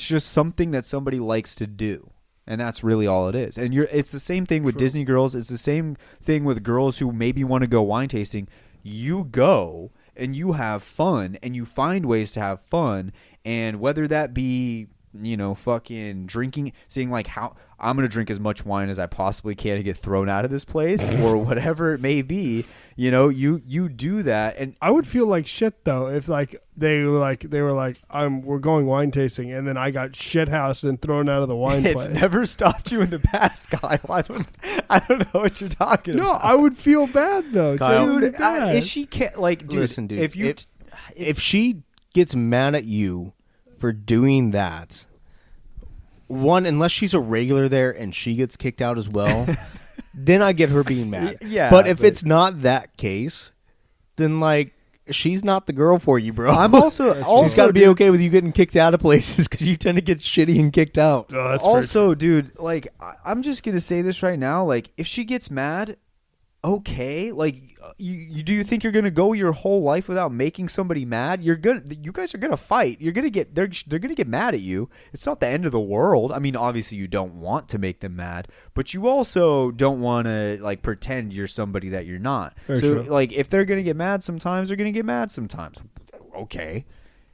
just something that somebody likes to do. And that's really all it is. And it's the same thing with Disney girls. It's the same thing with girls who maybe want to go wine tasting. You go and you have fun and you find ways to have fun. And whether that be, fucking drinking, saying like how I'm going to drink as much wine as I possibly can to get thrown out of this place or whatever it may be, you do that. And I would feel like shit though if they were like we're going wine tasting and then I got shithoused and thrown out of the wine it's place. never stopped you in the past, Kyle. I don't know what you're talking about. No, I would feel bad though. Kyle, Dude, if she can't dude, listen, dude, if she gets mad at you for doing that, one, unless she's a regular there and she gets kicked out as well, then I get her being mad. Yeah, but if it's not that case, then she's not the girl for you, bro. I'm also she's got to be okay with you getting kicked out of places because you tend to get shitty and kicked out. Oh, that's also, dude, I'm just gonna say this right now. If she gets mad, okay, do you think you're gonna go your whole life without making somebody mad? You guys are gonna fight. They're gonna get mad at you. It's not the end of the world. I mean, obviously you don't want to make them mad, but you also don't want to pretend you're somebody that you're not. Very so true. if they're gonna get mad sometimes, they're gonna get mad sometimes. Okay.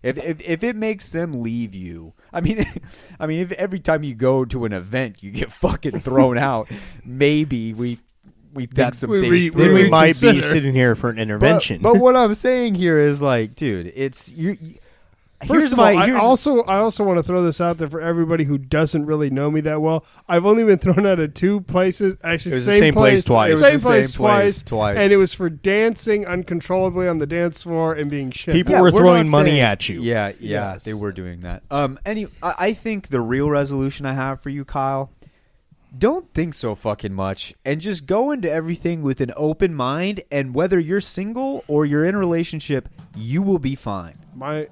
If it makes them leave you, I mean, if every time you go to an event you get fucking thrown out, maybe we think some things. Then we might be consider. sitting here for an intervention. But what I'm saying here is dude, it's you. First of all, I also want to throw this out there for everybody who doesn't really know me that well. I've only been thrown out of 2 places. Actually, it was the same place twice. It was Same the place same place twice. and it was for dancing uncontrollably on the dance floor and being shit. People were we're throwing not money saying- at you. Yeah, Yes. they were doing that. I think the real resolution I have for you, Kyle, don't think so fucking much and just go into everything with an open mind, and whether you're single or you're in a relationship, you will be fine. My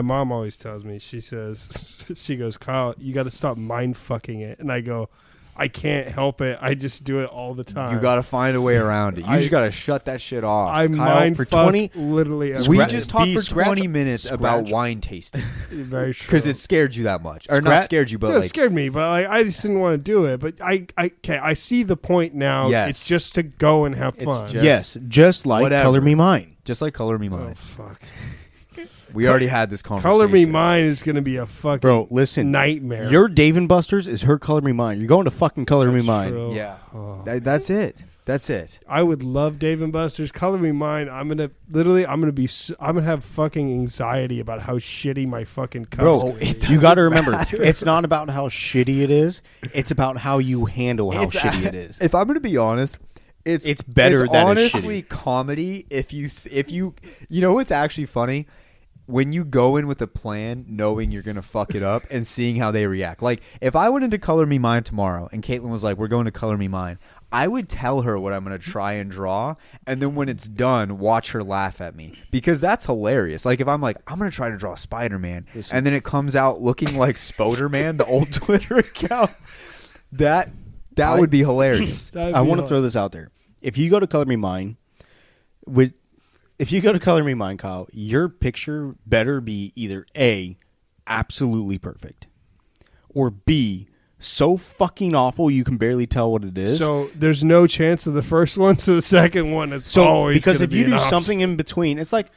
mom always tells me, she goes, Kyle, you got to stop mind fucking it. And I go, I can't help it. I just do it all the time. You got to find a way around it. You just got to shut that shit off. I Kyle, mind for fuck 20 literally every We day. just talked for scratch- 20 minutes about scratch- wine tasting Very true. because it scared you that much, or not Scratch- scared you, but Yeah, it scared me, but I just didn't want to do it. But I see the point now. Yes. It's just to go and have It's fun. just- Yes, just like Whatever. Color Me Mine. just like Color Me Oh Mine. fuck! We already had this conversation. Color Me Mine is gonna be a fucking Bro, listen. nightmare. Your Dave and Buster's is her Color Me Mine. You're going to fucking Color Me That's Mine. true. Yeah, Oh. that's it. That's it. I would love Dave and Buster's. Color Me Mine. I'm gonna have fucking anxiety about how shitty my fucking cups Bro, are gonna be. you got to remember, it's not about how shitty it is. It's about how you handle how shitty it is. If I'm going to be honest, it's better it's than it's honestly comedy. If you what's actually funny, when you go in with a plan, knowing you're gonna fuck it up and seeing how they react. Like if I went into Color Me Mine tomorrow and Caitlin was like, "We're going to Color Me Mine," I would tell her what I'm gonna try and draw, and then when it's done, watch her laugh at me, because that's hilarious. Like if I'm like, "I'm gonna try to draw Spider-Man," and then it comes out looking like Spoderman, the old Twitter account, that would be hilarious. I want to throw this out there. If you go to Color Me Mine, Kyle, your picture better be either A, absolutely perfect, or B, so fucking awful you can barely tell what it is. So there's no chance of the first one, so the second one is always because gonna if be you an do option. something in between, it's like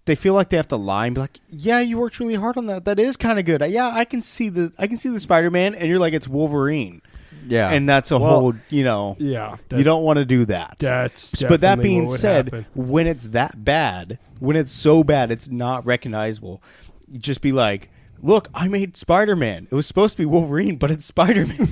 they feel like they have to lie and be like, "Yeah, you worked really hard on that. That is kind of good. Yeah, I can see the Spider-Man," and you're like, "It's Wolverine." Yeah, And that's a whole, yeah, you don't want to do that. That's But that definitely being what would said, happen. when it's that bad, when it's so bad it's not recognizable, you just be like, "Look, I made Spider-Man. It was supposed to be Wolverine, but it's Spider-Man."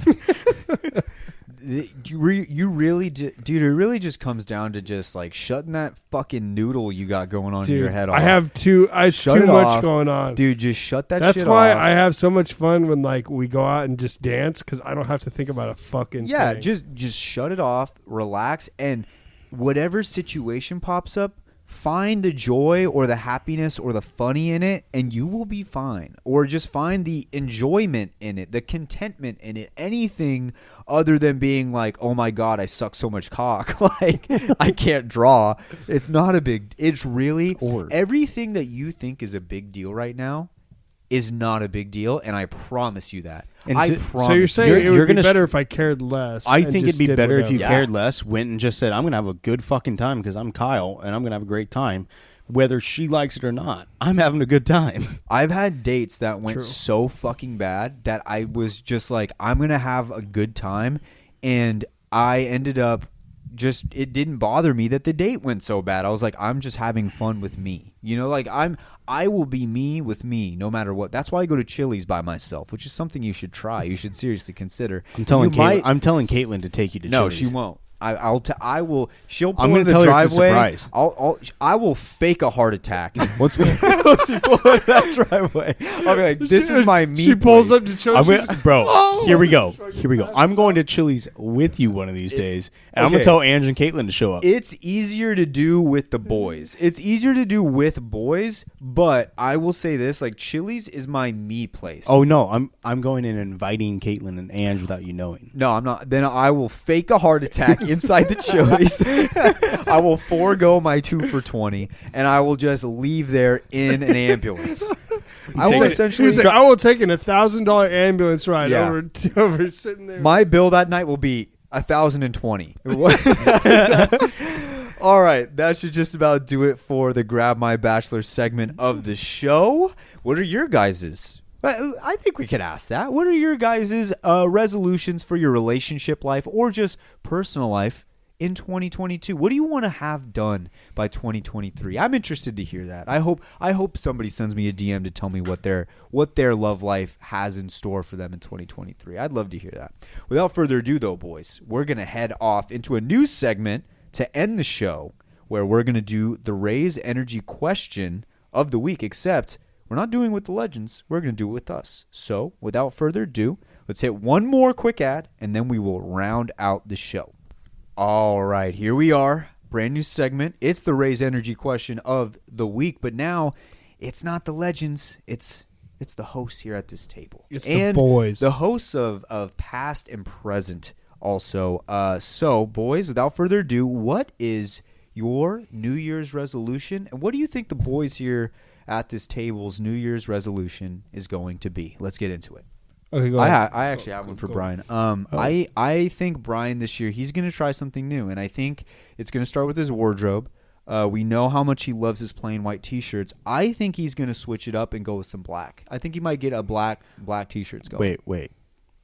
You really, dude. It really just comes down to just like shutting that fucking noodle you got going on in your head off. I have too Shut it much off. going on, Dude, just shut that That's shit why off. I have so much fun when like we go out and just dance, because I don't have to think about a fucking Yeah, thing. just shut it off, relax, and whatever situation pops up, find the joy or the happiness or the funny in it, and you will be fine. Or just find the enjoyment in it, the contentment in it. Anything other than being like, oh my God, I suck so much cock. Like, I can't draw. It's not a big, it's really, everything that you think is a big deal right now is not a big deal, and I promise you that. I promise. So you're saying it would be gonna better if I cared less? I think it'd be better if you Yeah. cared less, went and just said, I'm going to have a good fucking time because I'm Kyle, and I'm going to have a great time. Whether she likes it or not, I'm having a good time. I've had dates that went True. so fucking bad that I was just like, I'm going to have a good time, and I ended up just, it didn't bother me that the date went so bad. I was like, I'm just having fun with me. You know, like I will be me with me no matter what. That's why I go to Chili's by myself, which is something you should try. You should seriously consider. I'm telling Caitlin to take you to No, Chili's. she won't. I will. She'll pull I'm in gonna the tell her driveway. it's a surprise. I will fake a heart attack. What's Once you pull in that driveway, I'll be like, "This is my meat." She pulls place. up to Chili's. Bro, here we go. Here we go. I'm going to Chili's with you one of these days, and I'm going okay. to tell Ange and Caitlin to show up. It's easier to do with the boys. It's easier to do with boys, but I will say this: like Chili's is my me place. Oh no, I'm going and inviting Caitlin and Ange without you knowing. No, I'm not. Then I will fake a heart attack inside the Chili's. I will forego my 2 for $20, and I will just leave there in an ambulance. I will essentially. He's like, I will take an $1,000 ambulance ride Yeah. over sitting there. My bill that night will be $1,020. All right, that should just about do it for the Grab My Bachelor segment of the show. What are your guys's? I think we could ask that. What are your guys' resolutions for your relationship life or just personal life in 2022? What do you want to have done by 2023? I'm interested to hear that. I hope somebody sends me a DM to tell me what their love life has in store for them in 2023. I'd love to hear that. Without further ado, though, boys, we're going to head off into a new segment to end the show where we're going to do the Raise Energy question of the week, except we're not doing it with the legends. We're going to do it with us. So, without further ado, let's hit one more quick ad, and then we will round out the show. All right, here we are. Brand new segment. It's the Raise Energy question of the week, but now it's not the legends. It's the hosts here at this table. It's and the boys. The hosts of past and present also. So, boys, without further ado, what is your New Year's resolution, and what do you think the boys here at this table's New Year's resolution is going to be? Let's get into it. Okay, go ahead. I actually have one for Bryan. I think Bryan this year, he's going to try something new, and I think it's going to start with his wardrobe. We know how much he loves his plain white T-shirts. I think he's going to switch it up and go with some black. I think he might get a black T-shirts going. Wait.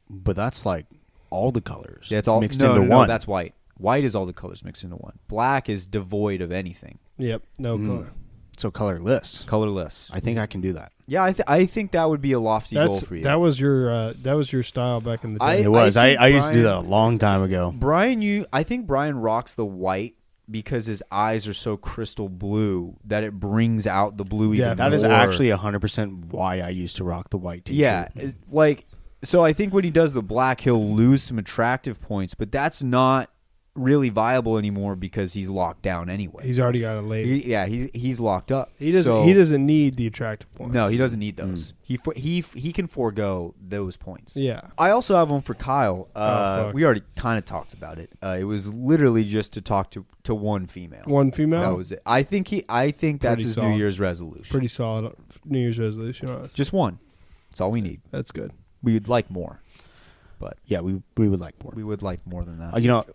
But that's like all the colors Yeah, it's all mixed no, into no, one. that's white. White is all the colors mixed into one. Black is devoid of anything. Yep, no color. So colorless. Colorless. I think I can do that. Yeah, I think that would be a lofty goal for you. That was your style back in the day. It was. think I used to do Bryan- that a long time ago. I think Bryan rocks the white because his eyes are so crystal blue that it brings out the blue even more. That is actually 100% why I used to rock the white T-shirt. Yeah, so I think when he does the black, he'll lose some attractive points, but that's not really viable anymore because he's locked down anyway. He's already got a lady. He's locked up. He doesn't need the attractive points. No, he doesn't need those. He can forego those points. Yeah. I also have one for Kyle. fuck. We already kind of talked about it. It was literally just to talk to one female. One female. That was it. I think that's Pretty his solid. New Year's resolution. Pretty solid New Year's resolution. Honestly. Just one. That's all we need. That's good. We would like more, but Yeah, we would like more. we would like more than that.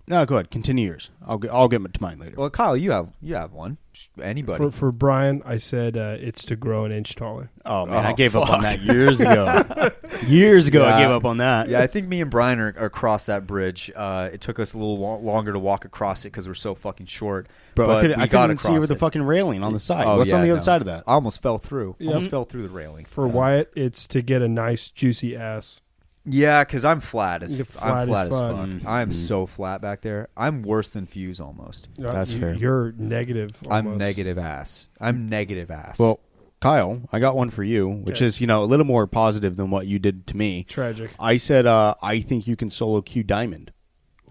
No, go ahead. Continue yours. I'll get to mine later. Well, Kyle, you have one. Anybody? For Bryan, I said it's to grow an inch taller. Oh man, Oh, I gave up fuck. on that years ago. Years ago, I Yeah. gave up on that. Yeah, I think me and Bryan are across that bridge. It took us a little longer to walk across it because we're so fucking short. Bro, but I we couldn't got even see across over the it. fucking railing on the side. Oh, What's on yeah, the other no. side of that? I almost fell through. Yeah. Almost fell through the railing. For Wyatt, it's to get a nice juicy ass. Yeah, because I'm flat as You're I'm flat flat as as fuck. fuck. Mhm. I'm so flat back there. I'm worse than Fuse almost. That's fair. You're negative. I'm almost. negative ass. I'm negative ass. Well, Kyle, I got one for you, which Okay. is a little more positive than what you did to me. Tragic. I said I think you can solo queue Diamond.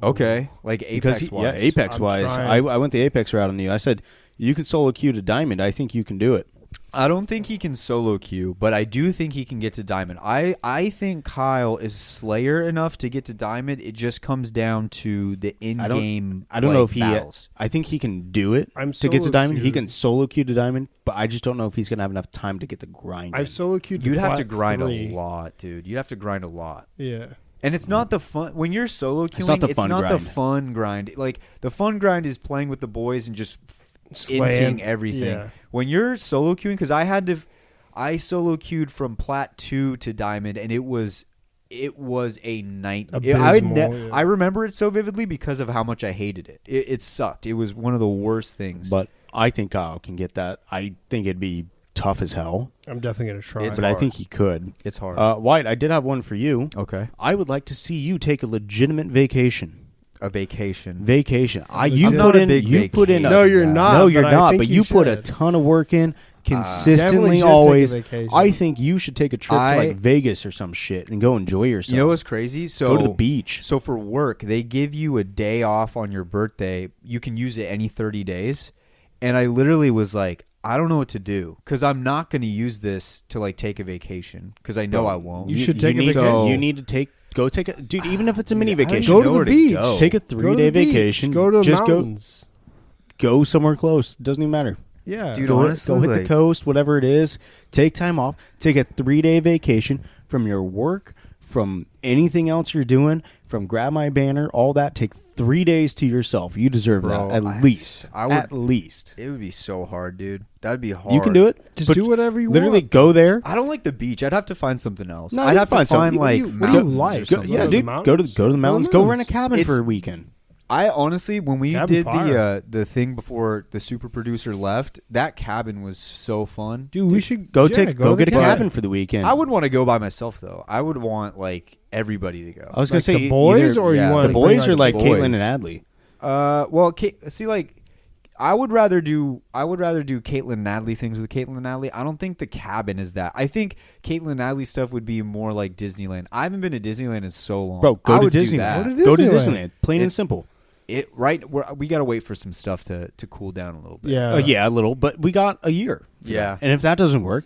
Okay, like Apex wise. Yeah, Apex wise. I went the Apex route on you. I said you can solo queue to Diamond. I think you can do it. I don't think he can solo queue, but I do think he can get to Diamond. I think Kyle is Slayer enough to get to Diamond. It just comes down to the in-game I don't know if he battles. I think he can do it to get to Diamond. He can solo queue to Diamond, but I just don't know if he's going to have enough time to get the grind. I've solo queued. You'd have to grind 3. a lot, dude. You'd have to grind a lot. Yeah. And it's not the fun when you're solo queuing. It's not the fun grind. Like the fun grind is playing with the boys and just inting everything. Yeah. When you're solo queuing, because I solo queued from Plat 2 to Diamond, and it was a nightmare. I remember it so vividly because of how much I hated it. It sucked. It was one of the worst things. But I think Kyle can get that. I think it'd be tough as hell. I'm definitely going to try. But I think he could. It's hard. White, I did have one for you. Okay. I would like to see you take a legitimate vacation. A vacation. You put in. No, you're not. No, you're not. But you put a ton of work in consistently. Always. I think you should take a trip to like Vegas or some shit and go enjoy yourself. You know what's crazy? So go to the beach. So for work, they give you a day off on your birthday. You can use it any 30 days. And I literally was like, I don't know what to do because I'm not going to use this to like take a vacation because I know I won't. You should take a vacation. You need to go take a dude. Even if it's a mini vacation, go to the beach. Take a 3-day vacation. Go to the mountains. Go somewhere close. Doesn't even matter. Yeah, dude. Go Honestly, hit the coast, whatever it is. Take time off. Take a 3-day vacation from your work, from anything else you're doing, from Grab My Banner, all that. Take 3 days to yourself. You deserve that at least. At least. It would be so hard, dude. That'd be hard. You can do it. Just do whatever you literally want. go there. I don't like the beach. I'd have to find something else. No, I'd have to find like what do you like? Yeah, dude. Go to the mountains. Go rent a cabin for a weekend. I honestly, when we did the thing before the super producer left, that cabin was so fun. Dude, we should go get a cabin for the weekend. I wouldn't want to go by myself though. I would want like everybody to go. I was gonna say the boys, or you want the boys or like Caitlin and Adley. Well, see, like I would rather do Caitlin and Adley things with Caitlin and Adley. I don't think the cabin is that. I think Caitlin and Adley stuff would be more like Disneyland. I haven't been to Disneyland in so long. Bro, go to Disneyland. Go to Disneyland. Plain and simple. We got to wait for some stuff to cool down a little bit. Yeah, a little, but we got a year. Yeah, and if that doesn't work,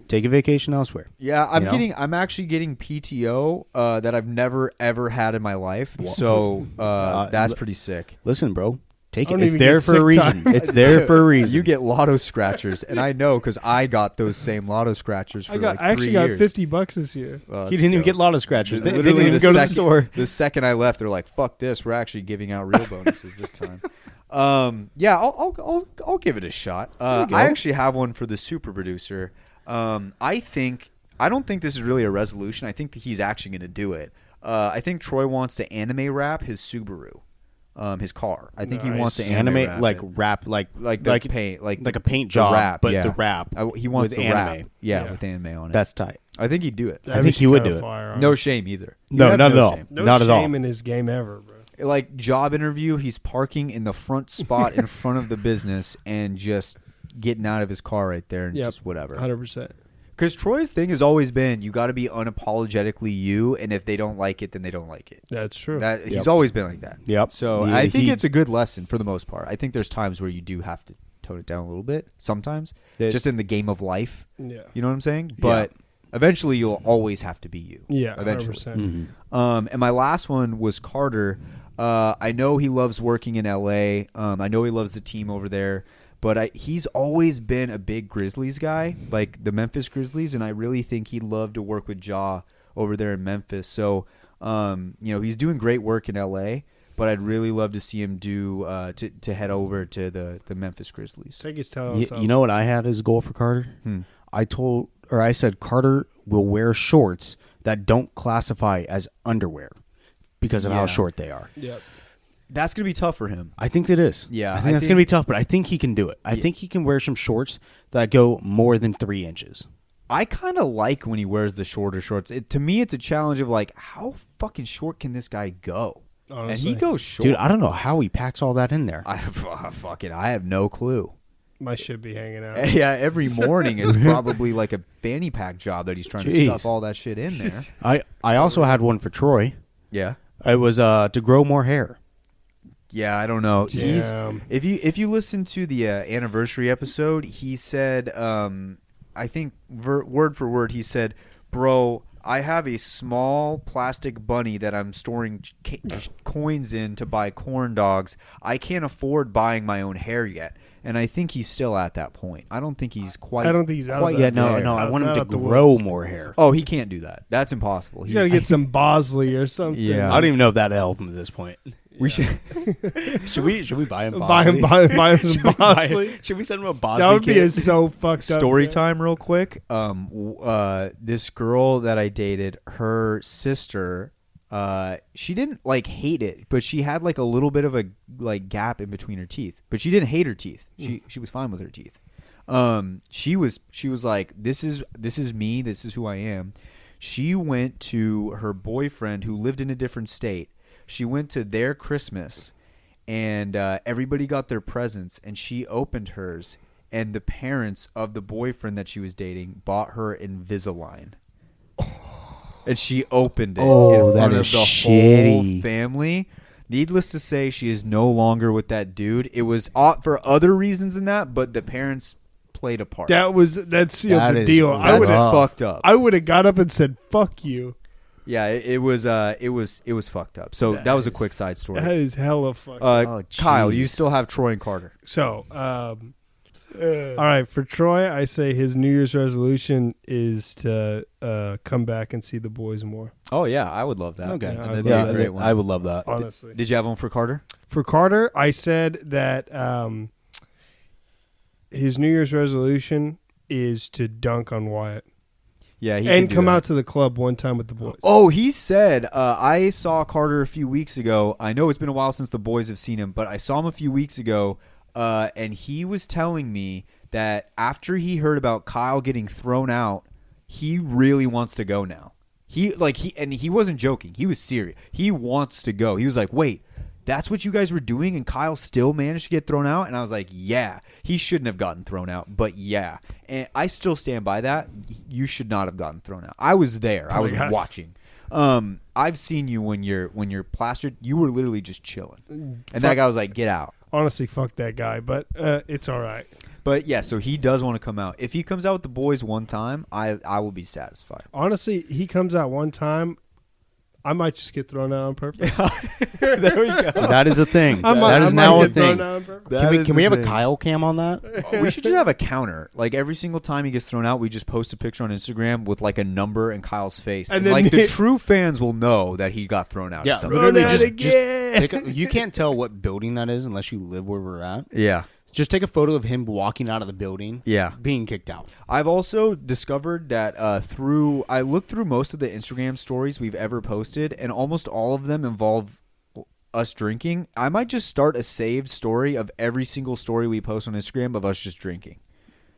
take a vacation elsewhere. Yeah, I'm actually getting PTO that I've never ever had in my life. So that's pretty sick. Listen, bro. Take it. It's there for a reason. It's there for a reason. You get lotto scratchers, and I know because I got those same lotto scratchers for like 3 years. I actually got $50 this year. Well, he didn't even get lotto scratchers. They didn't even go to the store. The second I left, they're like, "Fuck this! We're actually giving out real bonuses this time." Yeah, I'll give it a shot. I actually have one for the super producer. I don't think this is really a resolution. I think that he's actually going to do it. I think Troy wants to anime wrap his Subaru. His car. I think he wants to animate wrap like paint like a paint job, wrap, but the wrap. He wants with the anime. Wrap, with anime on it. That's tight. I think he'd do it. I think he would do it. No shame either. No, not at all. Not at all. No shame in his game ever, bro. Like job interview, he's parking in the front spot in front of the business and just getting out of his car right there and just whatever. 100%. Because Troy's thing has always been you got to be unapologetically you, and if they don't like it, then they don't like it. That's true. He's always been like that. Yep. So I think it's a good lesson for the most part. I think there's times where you do have to tone it down a little bit sometimes, just in the game of life. Yeah. You know what I'm saying? But eventually you'll always have to be you. Yeah, eventually. 100%. And my last one was Carter. I know he loves working in L.A. I know he loves the team over there. But he's always been a big Grizzlies guy, like the Memphis Grizzlies, and I really think he'd love to work with Ja over there in Memphis. So, he's doing great work in L.A., but I'd really love to see him to head over to the Memphis Grizzlies. Take his talents. You know what I had as a goal for Carter? I said Carter will wear shorts that don't classify as underwear because of how short they are. Yep. That's going to be tough for him. I think it is. Yeah. I think that's going to be tough, but I think he can do it. I think he can wear some shorts that go more than 3 inches. I kind of like when he wears the shorter shorts. To me, it's a challenge of like, how fucking short can this guy go? Honestly. And he goes short. Dude, I don't know how he packs all that in there. I have no clue. My shit be hanging out. Yeah, every morning is probably like a fanny pack job that he's trying to stuff all that shit in there. I also had one for Troy. Yeah. It was to grow more hair. Yeah, I don't know. Damn. If you listen to the anniversary episode, he said, I think word for word, he said, "Bro, I have a small plastic bunny that I'm storing coins in to buy corn dogs. I can't afford buying my own hair yet." And I think he's still at that point. I don't think he's quite. I don't think he's out quite of that. Yeah, there. no. I want him Not to out the grow woods. more hair. Oh, he can't do that. That's impossible. He's got to get some Bosley or something. Yeah. I don't even know if that'd help him at this point. We should. Should we buy him Buy Bosley? him, buy him Should some we buy- Bosley. Should we send him a Bosley That would be kit? so fucked up. Story man. time real quick. This girl that I dated, her sister, she didn't like hate it, but she had like a little bit of a like gap in between her teeth. But she didn't hate her teeth. She was fine with her teeth. She was like, this is me, this is who I am. She went to her boyfriend who lived in a different state. She went to their Christmas, and everybody got their presents, and she opened hers, and the parents of the boyfriend that she was dating bought her Invisalign. And she opened it in that front of is the shitty. whole family. Needless to say, she is no longer with that dude. It was for other reasons than that, but the parents played a part. That sealed That the is deal. rough. I would That's have fucked up. I would have got up and said fuck you. Yeah, it was fucked up. So that was a quick side story. That is hella fucked. Kyle, geez. you still have Troy and Carter. So, all right, for Troy, I say his New Year's resolution is to come back and see the boys more. Oh yeah, I would love that. Okay. Yeah, That'd be Yeah, a great one. I would love that. Honestly, Did you have one for Carter? for Carter, I said that his New Year's resolution is to dunk on Wyatt Yeah, he and could do come that. out to the club one time with the boys. Oh, he said, I saw Carter a few weeks ago. I know it's been a while since the boys have seen him, but I saw him a few weeks ago, and he was telling me that after he heard about Kyle getting thrown out, he really wants to go now. He wasn't joking. He was serious. He wants to go. He was like, wait, that's what you guys were doing, and Kyle still managed to get thrown out? And I was like, yeah. He shouldn't have gotten thrown out, but yeah. And I still stand by that. You should not have gotten thrown out. I was there. I was watching. I've seen you when you're plastered. You were literally just chilling. And that guy was like, get out. Honestly, fuck that guy, but it's all right. But yeah, so he does want to come out. If he comes out with the boys one time, I will be satisfied. Honestly, he comes out one time, I might just get thrown out on purpose. There we go. That is a thing. I That is might now a get thrown thing. out on purpose. That Can we is have the a thing. Kyle cam on that? We should just have a counter. Like every single time he gets thrown out, we just post a picture on Instagram with like a number and Kyle's face. And And then like the true fans will know that he got thrown out. or Yeah, something. Throw literally that just again. you can't tell what building that is unless you live where we're at. Yeah. Just take a photo of him walking out of the building. Yeah. Being kicked out. I've also discovered that I looked through most of the Instagram stories we've ever posted, and almost all of them involve us drinking. I might just start a saved story of every single story we post on Instagram of us just drinking.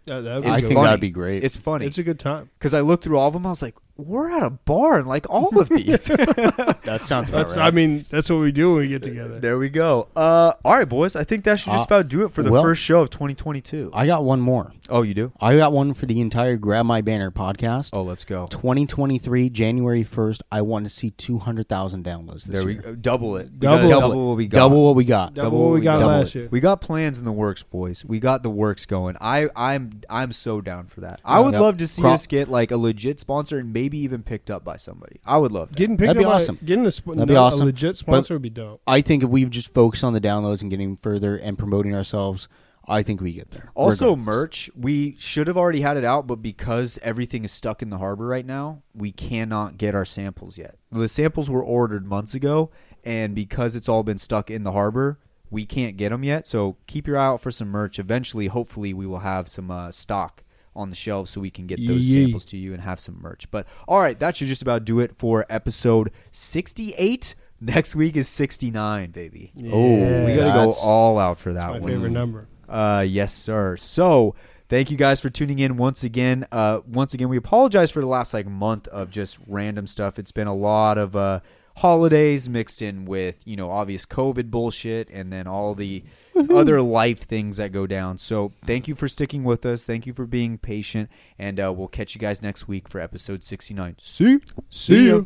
Yeah, that would It's I be think good. that'd be great. It's funny It's a good time. because I looked through all of them. I was like, we're at a bar and like all of these. That sounds about That's right. I mean, that's what we do when we get together. There we go. All right, boys. I think that should just about do it for the well, first show of 2022. I got one more. Oh, you do? I got one for the entire Grab My Banner podcast. Oh, let's go. 2023, January 1st, I want to see 200,000 downloads this There we year. go. Double it. We Double gotta it. double what we got. Double what we got. Double what we got double last it. year. We got plans in the works, boys. We got the works going. I'm so down for that. I would Yep. love to see Cro- us get like a legit sponsor and maybe even picked up by somebody. I would love that. Getting picked That'd be up by- awesome. Getting That'd be awesome. a legit sponsor would be dope. I think if we just focus on the downloads and getting further and promoting ourselves, I think we get there. Also, regardless. merch. We should have already had it out, but because everything is stuck in the harbor right now, we cannot get our samples yet. The samples were ordered months ago, and because it's all been stuck in the harbor, we can't get them yet. So keep your eye out for some merch. Eventually, hopefully, we will have some stock on the shelves so we can get those Yee. samples to you and have some merch. But all right, that should just about do it for episode 68. Next week is 69, baby. Oh, We got to go that's all out for that My one. favorite number. Yes, sir. So thank you guys for tuning in once again. We apologize for the last like month of just random stuff. It's been a lot of holidays mixed in with, obvious COVID bullshit and then all the other life things that go down. So thank you for sticking with us. Thank you for being patient. And we'll catch you guys next week for episode 69. See See ya.